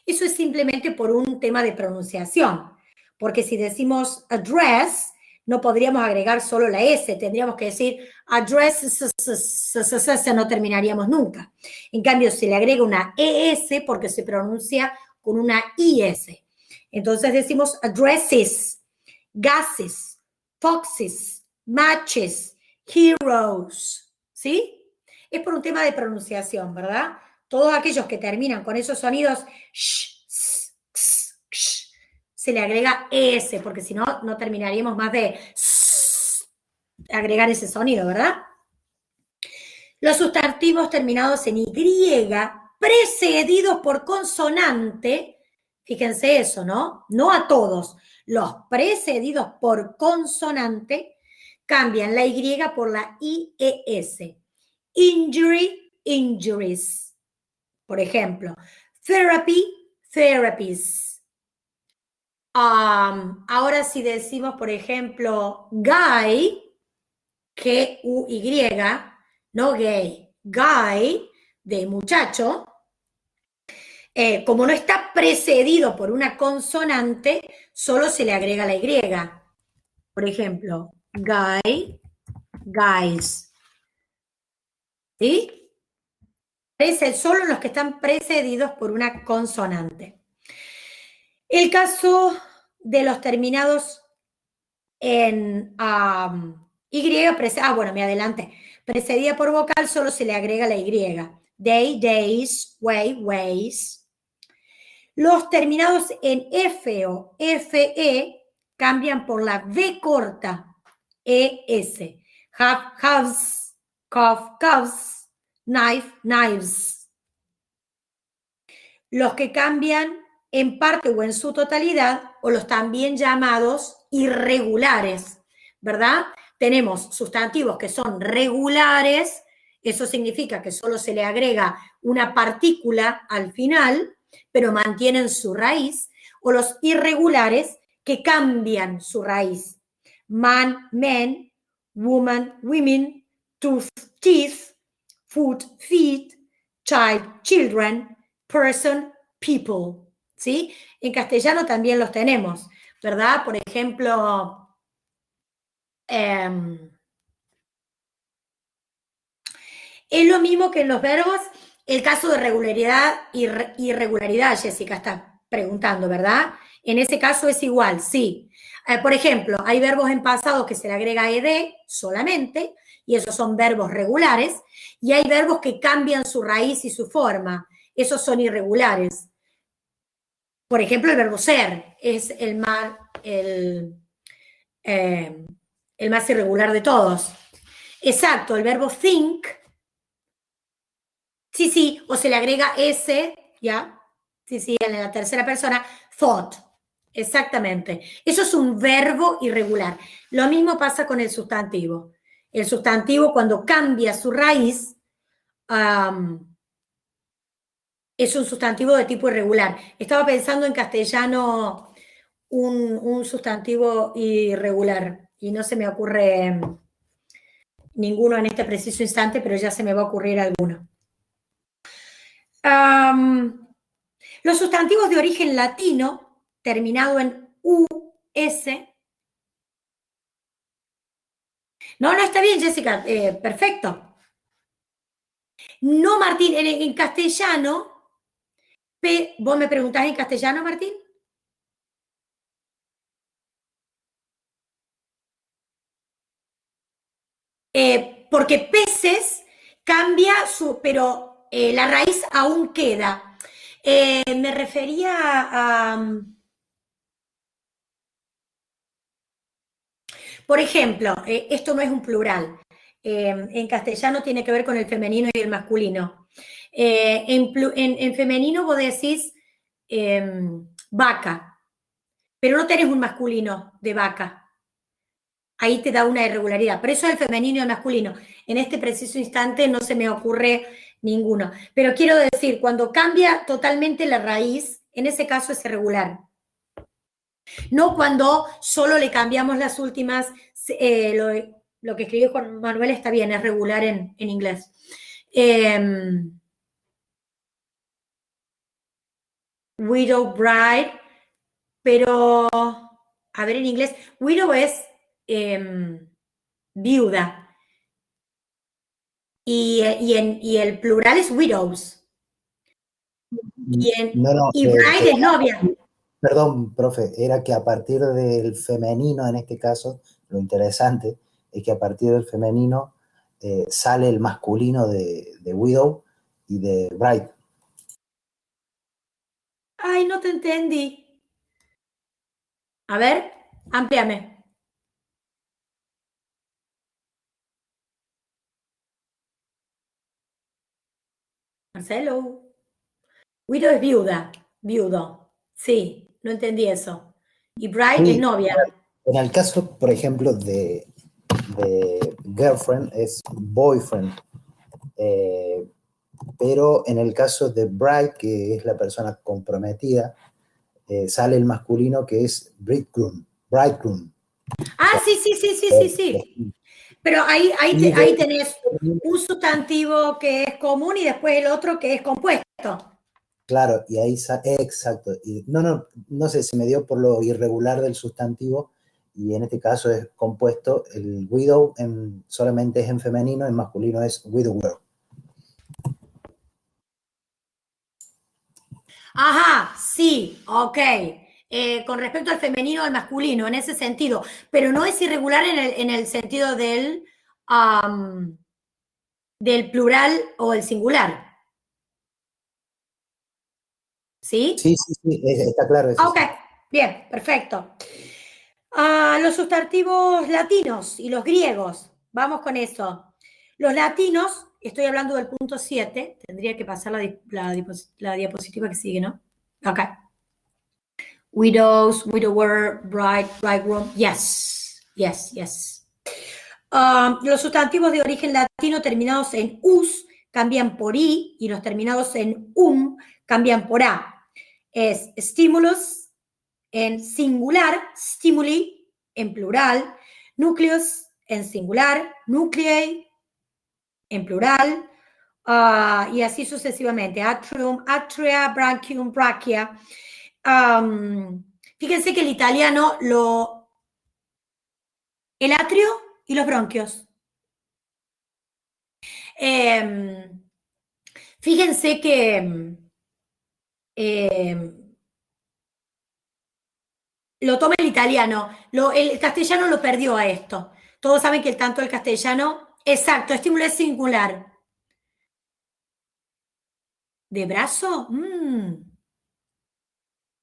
Eso es simplemente por un tema de pronunciación, porque si decimos address, no podríamos agregar solo la S, tendríamos que decir address, no terminaríamos nunca. En cambio, se le agrega una ES porque se pronuncia con una IS. Entonces decimos addresses, gases, foxes, matches, heroes, ¿sí? Es por un tema de pronunciación, ¿verdad? Todos aquellos que terminan con esos sonidos, se le agrega S, porque si no, no terminaríamos más de agregar ese sonido, ¿verdad? Los sustantivos terminados en Y, precedidos por consonante, fíjense eso, ¿no? No a todos. Los precedidos por consonante cambian la Y por la IES. Injury, injuries. Por ejemplo, therapy, therapies. Ahora si decimos, por ejemplo, guy, G-U-Y, no gay, guy, de muchacho, como no está precedido por una consonante, solo se le agrega la Y. Por ejemplo, guy, guys. ¿Sí? Solo los que están precedidos por una consonante. El caso de los terminados en Y, bueno, me adelanté. Precedida por vocal, solo se le agrega la Y. Day, days, way, ways. Los terminados en F o FE cambian por la V corta, ES. Have, haves, cough, coughs, knife, knives. Los que cambian en parte o en su totalidad, o los también llamados irregulares, ¿verdad? Tenemos sustantivos que son regulares, eso significa que solo se le agrega una partícula al final, pero mantienen su raíz, o los irregulares que cambian su raíz. Man, men, woman, women, tooth, teeth, foot, feet, child, children, person, people. ¿Sí? En castellano también los tenemos, ¿verdad? Por ejemplo, es lo mismo que en los verbos, el caso de regularidad y irregularidad, Jessica está preguntando, ¿verdad? En ese caso es igual, sí. Por ejemplo, hay verbos en pasado que se le agrega ed solamente, y esos son verbos regulares, y hay verbos que cambian su raíz y su forma, esos son irregulares. Por ejemplo, el verbo ser es el más irregular de todos. Exacto, el verbo think, sí, o se le agrega S, ¿ya? Sí, en la tercera persona, thought, exactamente. Eso es un verbo irregular. Lo mismo pasa con el sustantivo. El sustantivo, cuando cambia su raíz, es un sustantivo de tipo irregular. Estaba pensando en castellano un sustantivo irregular y no se me ocurre ninguno en este preciso instante, pero ya se me va a ocurrir alguno. Los sustantivos de origen latino, terminado en US, No, no, está bien, Jessica, perfecto. No, Martín, en castellano, ¿vos me preguntás en castellano, Martín? Porque peces cambia pero la raíz aún queda. Me refería a, por ejemplo, esto no es un plural. En castellano tiene que ver con el femenino y el masculino. En femenino vos decís vaca, pero no tenés un masculino de vaca. Ahí te da una irregularidad. Pero eso es el femenino y el masculino. En este preciso instante no se me ocurre ninguno. Pero quiero decir, cuando cambia totalmente la raíz, en ese caso es irregular. No cuando solo le cambiamos las últimas, lo que escribió Juan Manuel está bien, es regular en inglés. Widow, bride, pero, a ver en inglés, widow es viuda. Y el plural es widows. Y bride es novia.
Perdón, profe, era que a partir del femenino, en este caso, lo interesante es que a partir del femenino sale el masculino de widow y de bride.
Ay, no te entendí. A ver, amplíame. Marcelo. Widow es viuda, viudo. Sí, no entendí eso. Y bride es novia.
En el caso, por ejemplo, de girlfriend es boyfriend. Pero en el caso de bride, que es la persona comprometida, sale el masculino que es bridegroom.
Ah, sí. Pero ahí tenés un sustantivo que es común y después el otro que es compuesto.
Claro, y ahí exacto. Y no sé, se me dio por lo irregular del sustantivo, y en este caso es compuesto. El widow solamente es en femenino, en masculino es widower.
Ajá, sí, ok. Con respecto al femenino o al masculino, en ese sentido, pero no es irregular en el sentido del plural o el singular. ¿Sí?
Sí, está claro eso.
Ok, bien, perfecto. Los sustantivos latinos y los griegos, vamos con eso. Los latinos, estoy hablando del punto 7, tendría que pasar la diapositiva que sigue, ¿no? Ok. Widows, widower, bride, bridegroom, yes. Los sustantivos de origen latino terminados en us cambian por i y los terminados en cambian por a. Es stimulus en singular, stimuli en plural, nucleus en singular, nuclei en plural, y así sucesivamente. Atrium, atria, branchium, brachia. Fíjense que el italiano el atrio y los bronquios. Fíjense que lo toma el italiano, el castellano lo perdió a esto. Todos saben que tanto el castellano, exacto, estímulo es singular. ¿De brazo?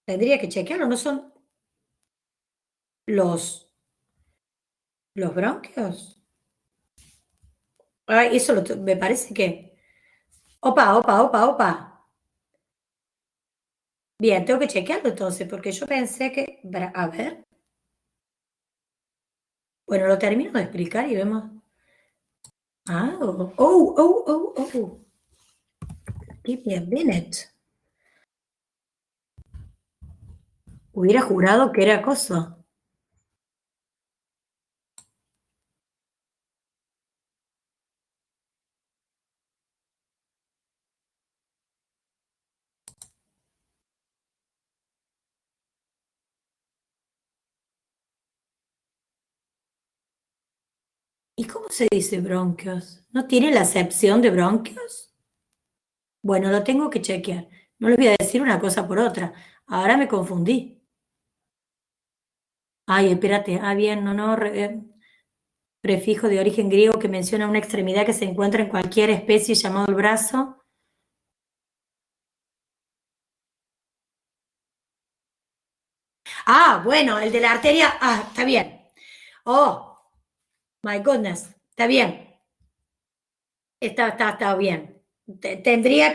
Tendría que chequearlo, ¿no son los bronquios? Ay, eso me parece que... Opa. Bien, tengo que chequearlo entonces, porque yo pensé que... A ver. Bueno, lo termino de explicar y vemos... Give me a minute. Hubiera jurado que era cosa. ¿Y cómo se dice bronquios? ¿No tiene la acepción de bronquios? Bueno, lo tengo que chequear. No les voy a decir una cosa por otra. Ahora me confundí. Ay, espérate. Ah, bien, prefijo de origen griego que menciona una extremidad que se encuentra en cualquier especie llamado el brazo. Ah, bueno, el de la arteria. Ah, está bien. Oh, my goodness. Está bien. Está bien. Tendría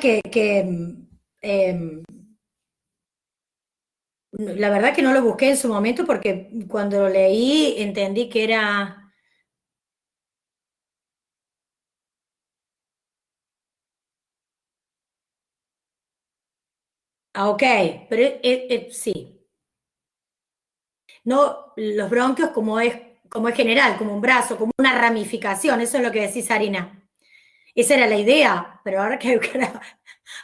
la verdad que no lo busqué en su momento porque cuando lo leí entendí que era... Ah, ok, pero sí. No, los bronquios como es general, como un brazo, como una ramificación, eso es lo que decís, Sarina. Esa era la idea, pero ahora que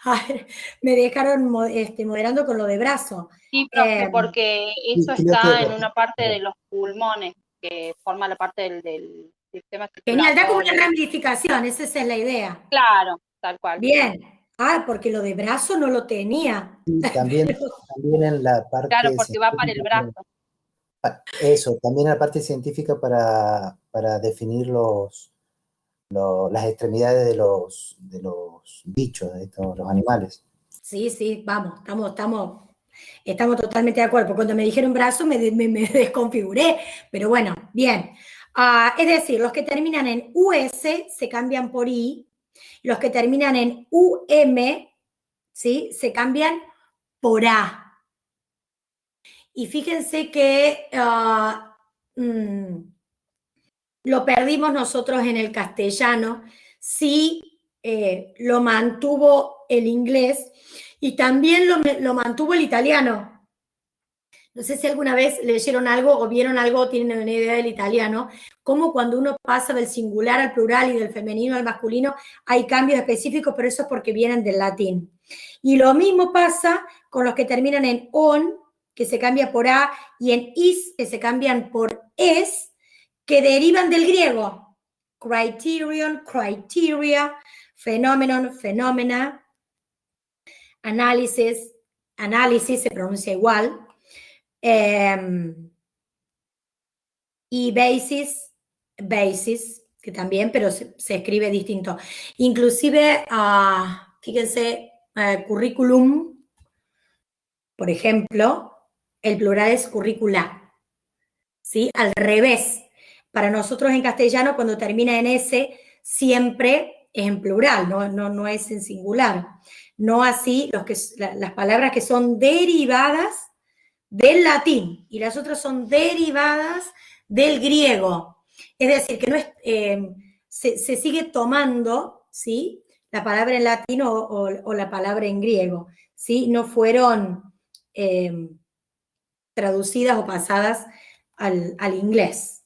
a ver, me dejaron moderando con lo de brazo.
Sí, profe, porque eso
creo
está
que-
en una parte de los pulmones, que forma la parte del sistema
Genial, da como una
circulatorio.
ramificación, esa es la idea.
Claro, tal cual.
Bien. Ah, porque lo de brazo no lo tenía.
Sí, también en la parte
Claro, porque va para el
científica,
brazo.
eso, también en la parte científica para definir las extremidades de los bichos, los animales.
Sí, vamos, estamos totalmente de acuerdo. Porque cuando me dijeron brazo me desconfiguré, pero bueno, bien. Es decir, los que terminan en US se cambian por I, los que terminan en UM, ¿sí? Se cambian por A. Y fíjense que lo perdimos nosotros en el castellano, sí lo mantuvo el inglés y también lo mantuvo el italiano. No sé si alguna vez leyeron algo o vieron algo o tienen una idea del italiano, como cuando uno pasa del singular al plural y del femenino al masculino, hay cambios específicos, pero eso es porque vienen del latín. Y lo mismo pasa con los que terminan en on, que se cambia por a, y en is, que se cambian por es, que derivan del griego. Criterion, criteria, phenomenon, phenomena, análisis se pronuncia igual, y basis, que también, pero se escribe distinto. Inclusive, fíjense, currículum, por ejemplo, el plural es currícula, ¿sí? Al revés. Para nosotros en castellano, cuando termina en S, siempre es en plural, no es en singular. No así las palabras que son derivadas del latín y las otras son derivadas del griego. Es decir, que no es, se sigue tomando, ¿sí?, la palabra en latín o la palabra en griego, ¿sí? No fueron traducidas o pasadas al inglés.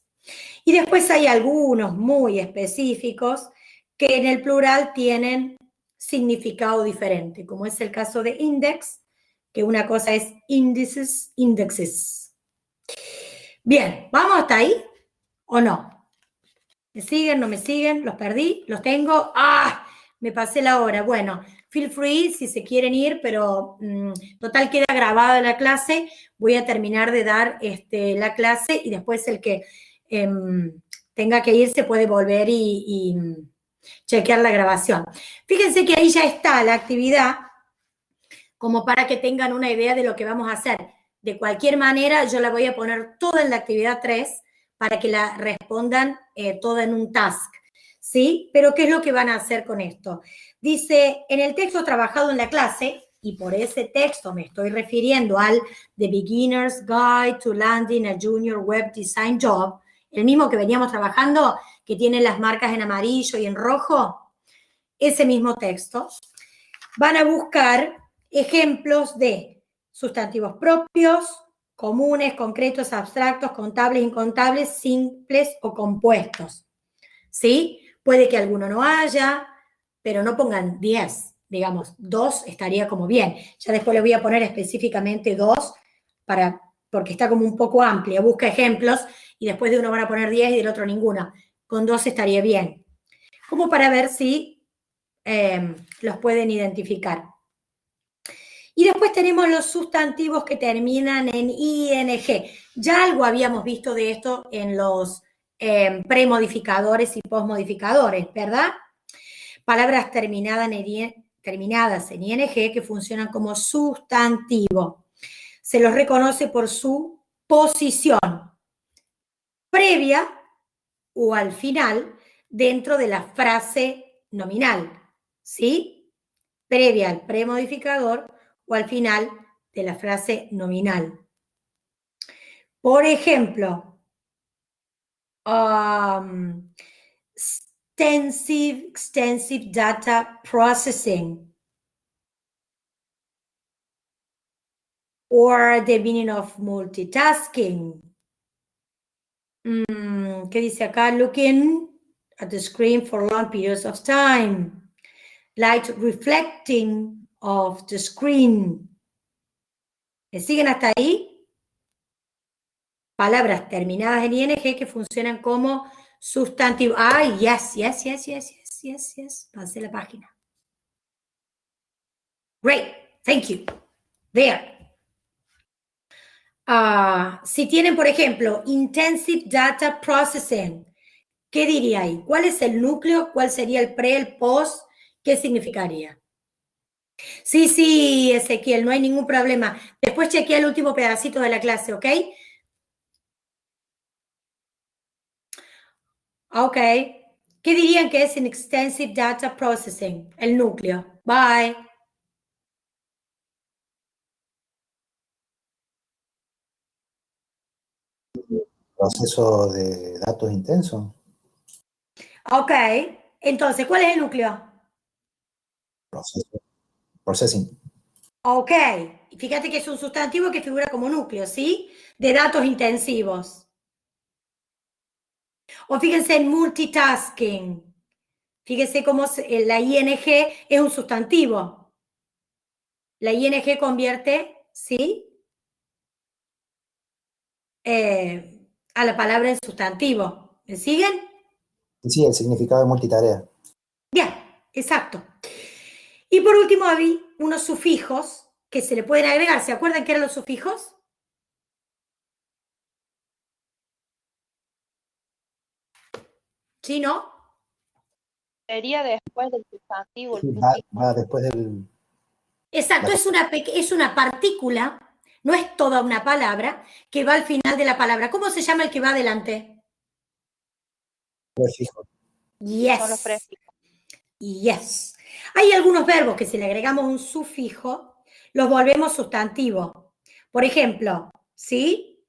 Y después hay algunos muy específicos que en el plural tienen significado diferente, como es el caso de index, que una cosa es índices, indexes. Bien, ¿vamos hasta ahí o no? ¿Me siguen, no me siguen? ¿Los perdí? ¿Los tengo? ¡Ah! Me pasé la hora. Bueno, feel free si se quieren ir, pero total queda grabada la clase. Voy a terminar de dar la clase y después el que tenga que irse puede volver y chequear la grabación. Fíjense que ahí ya está la actividad, como para que tengan una idea de lo que vamos a hacer. De cualquier manera, yo la voy a poner toda en la actividad 3 para que la respondan toda en un task, ¿sí? Pero ¿qué es lo que van a hacer con esto? Dice, en el texto trabajado en la clase, y por ese texto me estoy refiriendo al The Beginner's Guide to Landing a Junior Web Design Job, el mismo que veníamos trabajando, que tiene las marcas en amarillo y en rojo, ese mismo texto, van a buscar ejemplos de sustantivos propios, comunes, concretos, abstractos, contables, incontables, simples o compuestos. ¿Sí? Puede que alguno no haya, pero no pongan 10, digamos, 2 estaría como bien. Ya después les voy a poner específicamente 2 porque está como un poco amplio. Busca ejemplos y después de uno van a poner 10 y del otro ninguno. con 2 estaría bien. Como para ver si los pueden identificar. Y después tenemos los sustantivos que terminan en ing. Ya algo habíamos visto de esto en los premodificadores y postmodificadores, ¿verdad? Palabras terminadas en ing que funcionan como sustantivo. Se los reconoce por su posición previa o al final dentro de la frase nominal, ¿sí? Previa al premodificador o al final de la frase nominal. Por ejemplo, extensive data processing, or the meaning of multitasking. ¿Qué dice acá? Looking at the screen for long periods of time. Light reflecting of the screen. ¿Me siguen hasta ahí? Palabras terminadas en ing que funcionan como sustantivo. Ah, yes. Pasé la página. Great, thank you. There. Si tienen, por ejemplo, intensive data processing, ¿qué diría ahí? ¿Cuál es el núcleo? ¿Cuál sería el pre, el post? ¿Qué significaría? Sí, Ezequiel, no hay ningún problema. Después chequea el último pedacito de la clase, ¿ok? Ok. ¿Qué dirían que es en extensive data processing? El núcleo. Bye.
Proceso de datos intenso.
Ok. Entonces, ¿cuál es el núcleo?
Processing.
Ok. Y fíjate que es un sustantivo que figura como núcleo, ¿sí? De datos intensivos. O fíjense en multitasking. Fíjense cómo la ing es un sustantivo. La ing convierte, ¿sí? A la palabra en sustantivo. ¿Me siguen?
Sí, el significado de multitarea.
Bien, exacto. Y por último hay unos sufijos que se le pueden agregar. ¿Se acuerdan qué eran los sufijos? ¿Sí, no?
Sería después del sustantivo.
Sí, va después del...
Exacto, es una partícula, no es toda una palabra, que va al final de la palabra. ¿Cómo se llama el que va adelante?
Prefijo.
Yes.
Son los prefijos.
Yes. Hay algunos verbos que si le agregamos un sufijo, los volvemos sustantivos. Por ejemplo, ¿sí?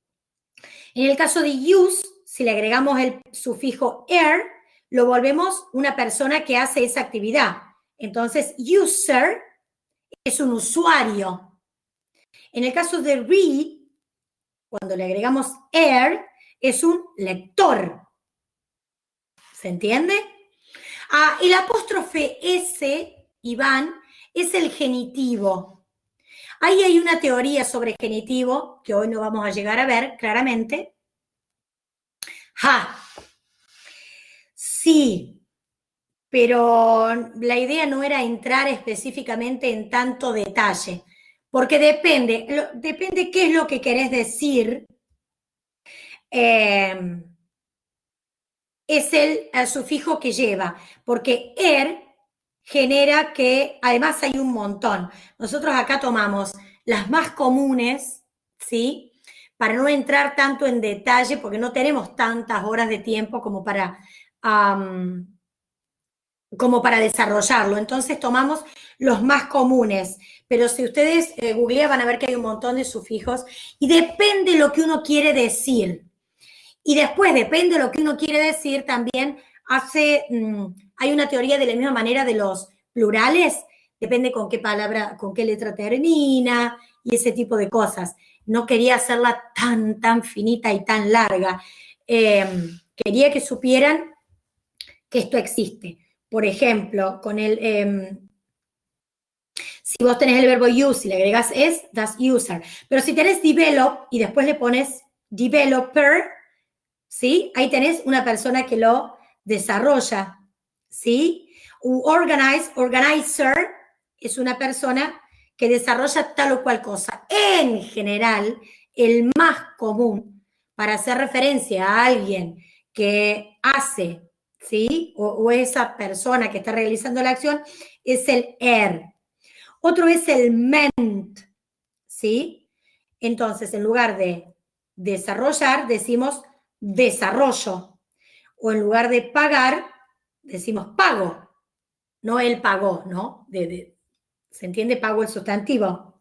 En el caso de use, si le agregamos el sufijo er, lo volvemos una persona que hace esa actividad. Entonces, user es un usuario. En el caso de read, cuando le agregamos er, es un lector. ¿Se entiende? El apóstrofe S, Iván, es el genitivo. Ahí hay una teoría sobre genitivo que hoy no vamos a llegar a ver claramente. Sí, pero la idea no era entrar específicamente en tanto detalle, porque depende qué es lo que querés decir. Es el sufijo que lleva, porque er genera que, además hay un montón. Nosotros acá tomamos las más comunes, ¿sí? Para no entrar tanto en detalle, porque no tenemos tantas horas de tiempo como para desarrollarlo. Entonces tomamos los más comunes, pero si ustedes googlean van a ver que hay un montón de sufijos y depende lo que uno quiere decir. Y después, depende de lo que uno quiere decir, también hay una teoría de la misma manera de los plurales, depende con qué palabra, con qué letra termina y ese tipo de cosas. No quería hacerla tan finita y tan larga. Quería que supieran que esto existe. Por ejemplo, con si vos tenés el verbo use y le agregas es, das user. Pero si tenés develop y después le pones developer, ¿sí? Ahí tenés una persona que lo desarrolla, ¿sí? Organizer es una persona que desarrolla tal o cual cosa. En general, el más común para hacer referencia a alguien que hace, ¿sí? O esa persona que está realizando la acción es el Otro es el ment, ¿sí? Entonces, en lugar de desarrollar, decimos desarrollo. O en lugar de pagar, decimos pago. No él pagó, ¿no? ¿Se entiende? Pago el sustantivo.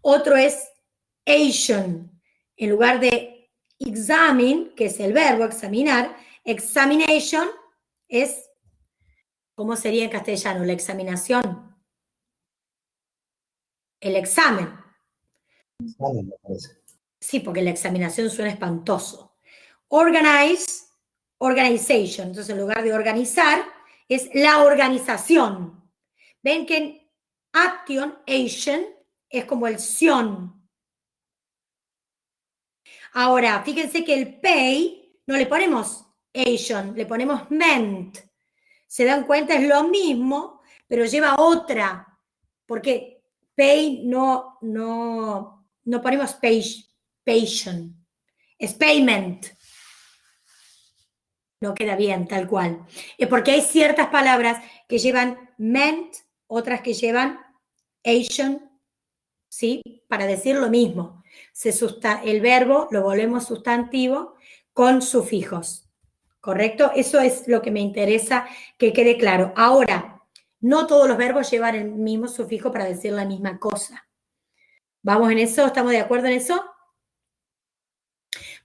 Otro es Asian. En lugar de examine, que es el verbo examinar, examination es, ¿cómo sería en castellano? La examinación. El examen.
Vale, me parece.
Sí, porque la examinación suena espantoso. Organize, organization. Entonces, en lugar de organizar, es la organización. Ven que en action, Asian, es como el sion. Ahora, fíjense que el pay no le ponemos Asian, le ponemos meant. Se dan cuenta, es lo mismo, pero lleva otra. Porque pay no ponemos patient. Es payment. No queda bien, tal cual. Es porque hay ciertas palabras que llevan meant, otras que llevan Asian, ¿sí? Para decir lo mismo. El verbo lo volvemos sustantivo con sufijos, ¿correcto? Eso es lo que me interesa que quede claro. Ahora, no todos los verbos llevan el mismo sufijo para decir la misma cosa. ¿Vamos en eso? ¿Estamos de acuerdo en eso?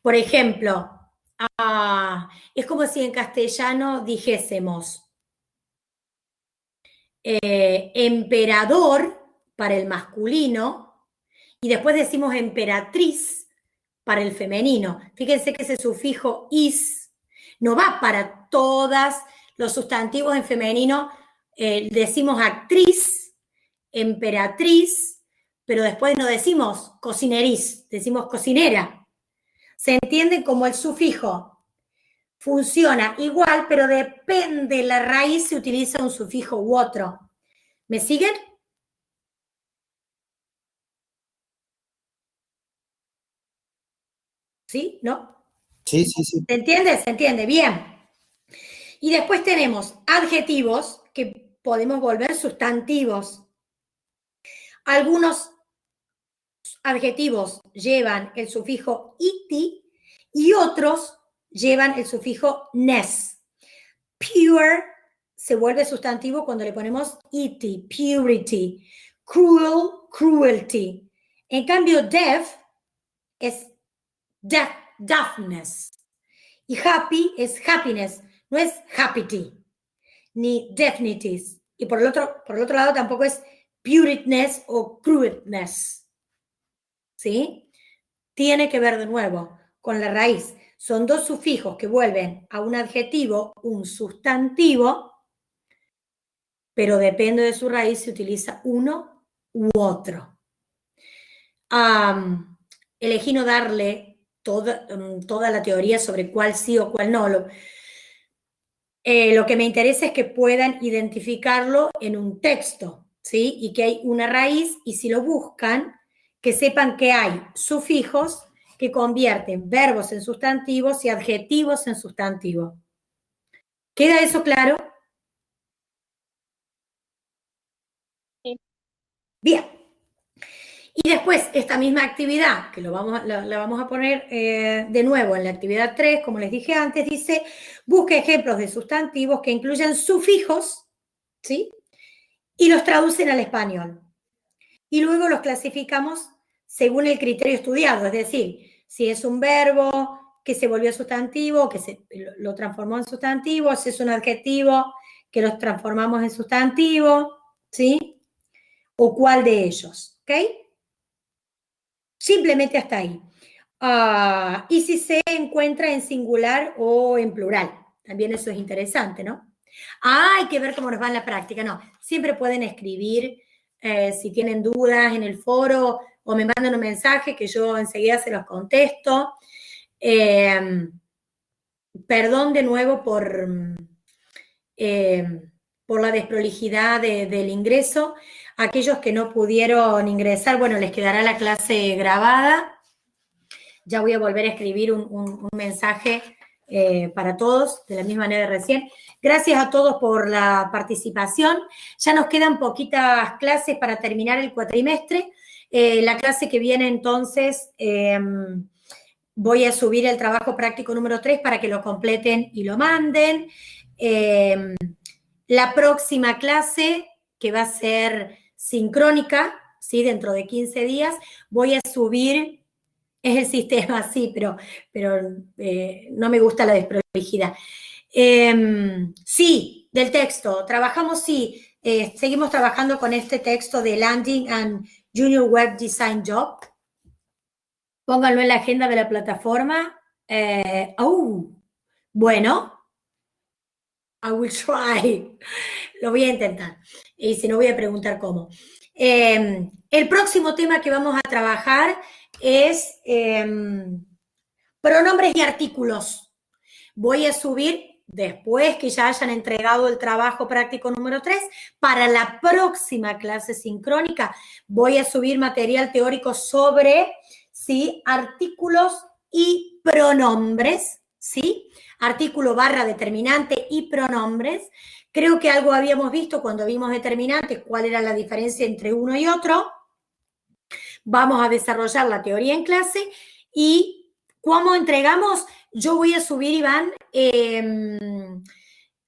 Por ejemplo, es como si en castellano dijésemos emperador para el masculino y después decimos emperatriz para el femenino. Fíjense que ese sufijo is no va para todos los sustantivos en femenino. Decimos actriz, emperatriz, pero después no decimos cocineriz, decimos cocinera. ¿Se entiende? Como el sufijo funciona igual, pero depende de la raíz, se utiliza un sufijo u otro. ¿Me siguen? ¿Sí? ¿No?
Sí, sí, sí.
¿Se entiende? Se entiende. Bien. Y después tenemos adjetivos que podemos volver sustantivos. Algunos adjetivos llevan el sufijo iti y otros llevan el sufijo nes. Pure se vuelve sustantivo cuando le ponemos iti, purity. Cruel, cruelty. En cambio, deaf es deafness. Y happy es happiness, no es happity, ni deafness. Y por el otro lado tampoco es puritness o cruelness. ¿Sí? Tiene que ver de nuevo con la raíz. Son dos sufijos que vuelven a un adjetivo, un sustantivo, pero depende de su raíz, se utiliza uno u otro. Elegí no darle toda la teoría sobre cuál sí o cuál no. Lo que me interesa es que puedan identificarlo en un texto, ¿sí? Y que hay una raíz, y si lo buscan, que sepan que hay sufijos que convierten verbos en sustantivos y adjetivos en sustantivos. ¿Queda eso claro?
Sí.
Bien. Y después, esta misma actividad, que la vamos a poner de nuevo en la actividad 3, como les dije antes, dice, busca ejemplos de sustantivos que incluyan sufijos, ¿sí? Y los traducen al español. Y luego los clasificamos según el criterio estudiado, es decir, si es un verbo que se volvió sustantivo, que lo transformó en sustantivo, si es un adjetivo que los transformamos en sustantivo, ¿sí? O cuál de ellos, ¿ok? Simplemente hasta ahí. Y si se encuentra en singular o en plural. También eso es interesante, ¿no? Hay que ver cómo nos va en la práctica. No, siempre pueden escribir si tienen dudas en el foro o me mandan un mensaje que yo enseguida se los contesto. Perdón de nuevo por la desprolijidad del ingreso. Aquellos que no pudieron ingresar, bueno, les quedará la clase grabada. Ya voy a volver a escribir un mensaje para todos, de la misma manera de recién. Gracias a todos por la participación. Ya nos quedan poquitas clases para terminar el cuatrimestre. La clase que viene entonces, voy a subir el trabajo práctico número 3 para que lo completen y lo manden. La próxima clase, que va a ser sincrónica, ¿sí? Dentro de 15 días, voy a subir, es el sistema, sí, pero no me gusta la desprolijidad. Sí, del texto, trabajamos, sí, seguimos trabajando con este texto de Landing and Junior Web Design Job. Pónganlo en la agenda de la plataforma. Bueno, I will try. Lo voy a intentar. Y si no, voy a preguntar cómo. El próximo tema que vamos a trabajar es pronombres y artículos. Voy a subir, después que ya hayan entregado el trabajo práctico número 3, para la próxima clase sincrónica, voy a subir material teórico sobre, ¿sí?, artículos y pronombres, ¿sí? Artículo / determinante y pronombres. Creo que algo habíamos visto cuando vimos determinantes, cuál era la diferencia entre uno y otro. Vamos a desarrollar la teoría en clase y ¿cómo entregamos? Yo voy a subir, Iván,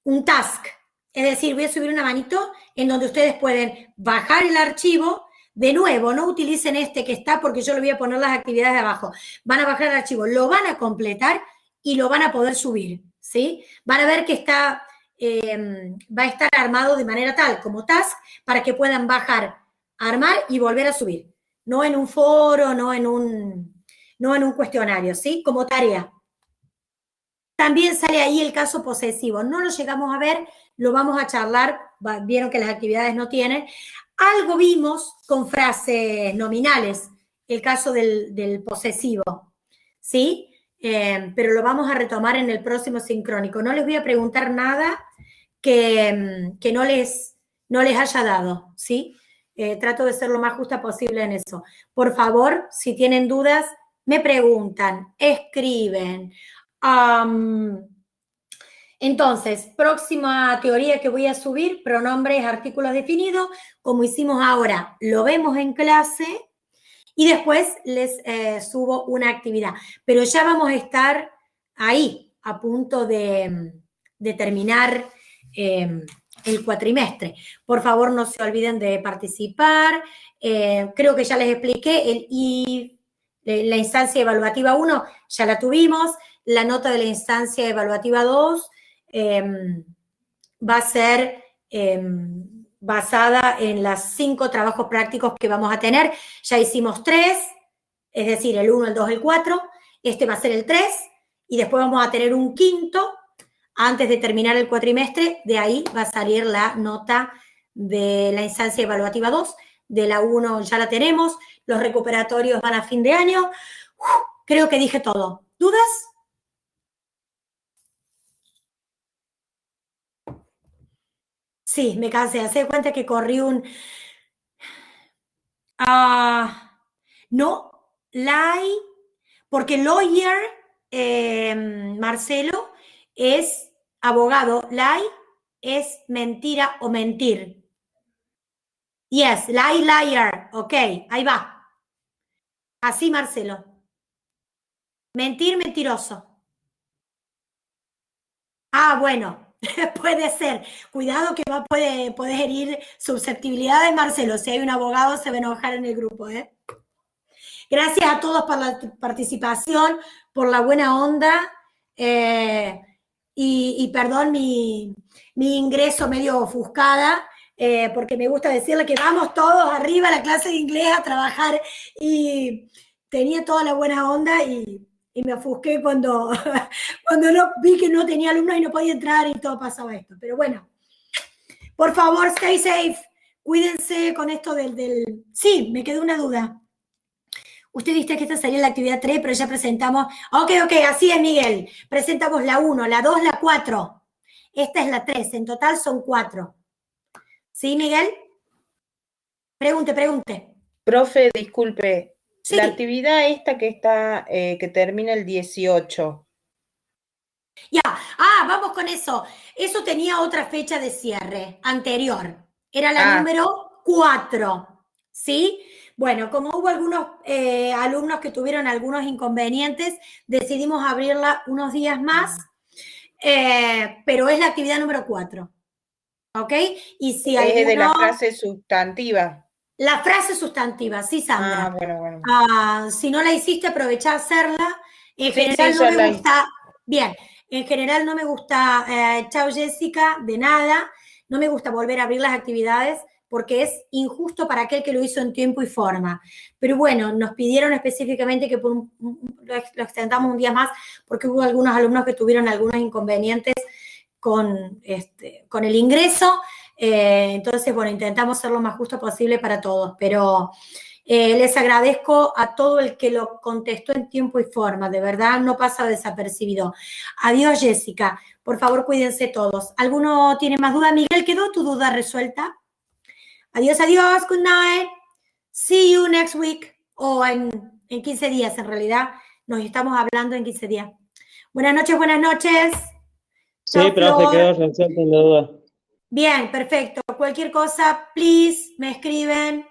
un task. Es decir, voy a subir una manito en donde ustedes pueden bajar el archivo. De nuevo, no utilicen este que está porque yo le voy a poner las actividades de abajo. Van a bajar el archivo, lo van a completar y lo van a poder subir, ¿sí? Van a ver que está, va a estar armado de manera tal como task para que puedan bajar, armar y volver a subir. No en un foro, no en un cuestionario, ¿sí? Como tarea. También sale ahí el caso posesivo. No lo llegamos a ver, lo vamos a charlar. Vieron que las actividades no tienen. Algo vimos con frases nominales, el caso del posesivo, ¿sí? Pero lo vamos a retomar en el próximo sincrónico. No les voy a preguntar nada que no les haya dado, ¿sí? Trato de ser lo más justa posible en eso. Por favor, si tienen dudas, me preguntan, escriben. Entonces, próxima teoría que voy a subir, pronombres, artículos definidos, como hicimos ahora, lo vemos en clase y después les subo una actividad. Pero ya vamos a estar ahí, a punto de terminar el cuatrimestre. Por favor, no se olviden de participar. Creo que ya les expliqué, la instancia evaluativa 1 ya la tuvimos, la nota de la instancia evaluativa 2 va a ser basada en los 5 trabajos prácticos que vamos a tener. Ya hicimos 3, es decir, el 1, el 2, el 4. Este va a ser el 3 y después vamos a tener un quinto antes de terminar el cuatrimestre. De ahí va a salir la nota de la instancia evaluativa 2. De la 1 ya la tenemos. Los recuperatorios van a fin de año. Creo que dije todo. ¿Dudas? Sí, me cansé. Hace cuenta que corrí no, porque lawyer, Marcelo, es abogado. Lie es mentira o mentir. Yes, lie, liar. Ok, ahí va. Así, Marcelo. Mentir, mentiroso. Bueno. Puede ser. Cuidado que puedes herir susceptibilidades, Marcelo. Si hay un abogado, se va a enojar en el grupo, ¿eh? Gracias a todos por la participación, por la buena onda. Y perdón mi ingreso medio ofuscada, porque me gusta decirle que vamos todos arriba a la clase de inglés a trabajar. Y tenía toda la buena onda y me ofusqué cuando no vi que no tenía alumnos y no podía entrar y todo pasaba esto. Pero bueno, por favor, stay safe. Cuídense con esto del... Sí, me quedó una duda. Usted dice que esta sería la actividad 3, pero ya presentamos. Ok, así es, Miguel. Presentamos la 1, la 2, la 4. Esta es la 3. En total son 4. ¿Sí, Miguel? Pregunte.
Profe, disculpe.
Sí.
La actividad esta que está, que termina el 18.
Ya, vamos con eso. Eso tenía otra fecha de cierre anterior. Era la número 4, ¿sí? Bueno, como hubo algunos alumnos que tuvieron algunos inconvenientes, decidimos abrirla unos días más, pero es la actividad número 4, ¿ok? Y si
Es de la frase sustantiva.
La frase sustantiva, sí, Sandra.
Bueno.
Si no la hiciste, aprovechá a hacerla. En
Sí,
general
sí,
no me gusta. Bien, en general no me gusta. Chao, Jessica, de nada. No me gusta volver a abrir las actividades porque es injusto para aquel que lo hizo en tiempo y forma. Pero bueno, nos pidieron específicamente que lo extendamos un día más porque hubo algunos alumnos que tuvieron algunos inconvenientes con el ingreso. Entonces, bueno, intentamos ser lo más justo posible para todos, pero les agradezco a todo el que lo contestó en tiempo y forma, de verdad no pasa desapercibido. Adiós, Jessica, por favor cuídense todos. ¿Alguno tiene más duda? Miguel, ¿quedó tu duda resuelta? Adiós, good night, see you next week, o en 15 días en realidad, nos estamos hablando en 15 días. Buenas noches.
Sí, profe, quedó resuelta la duda.
Bien, perfecto. Cualquier cosa, please, me escriben.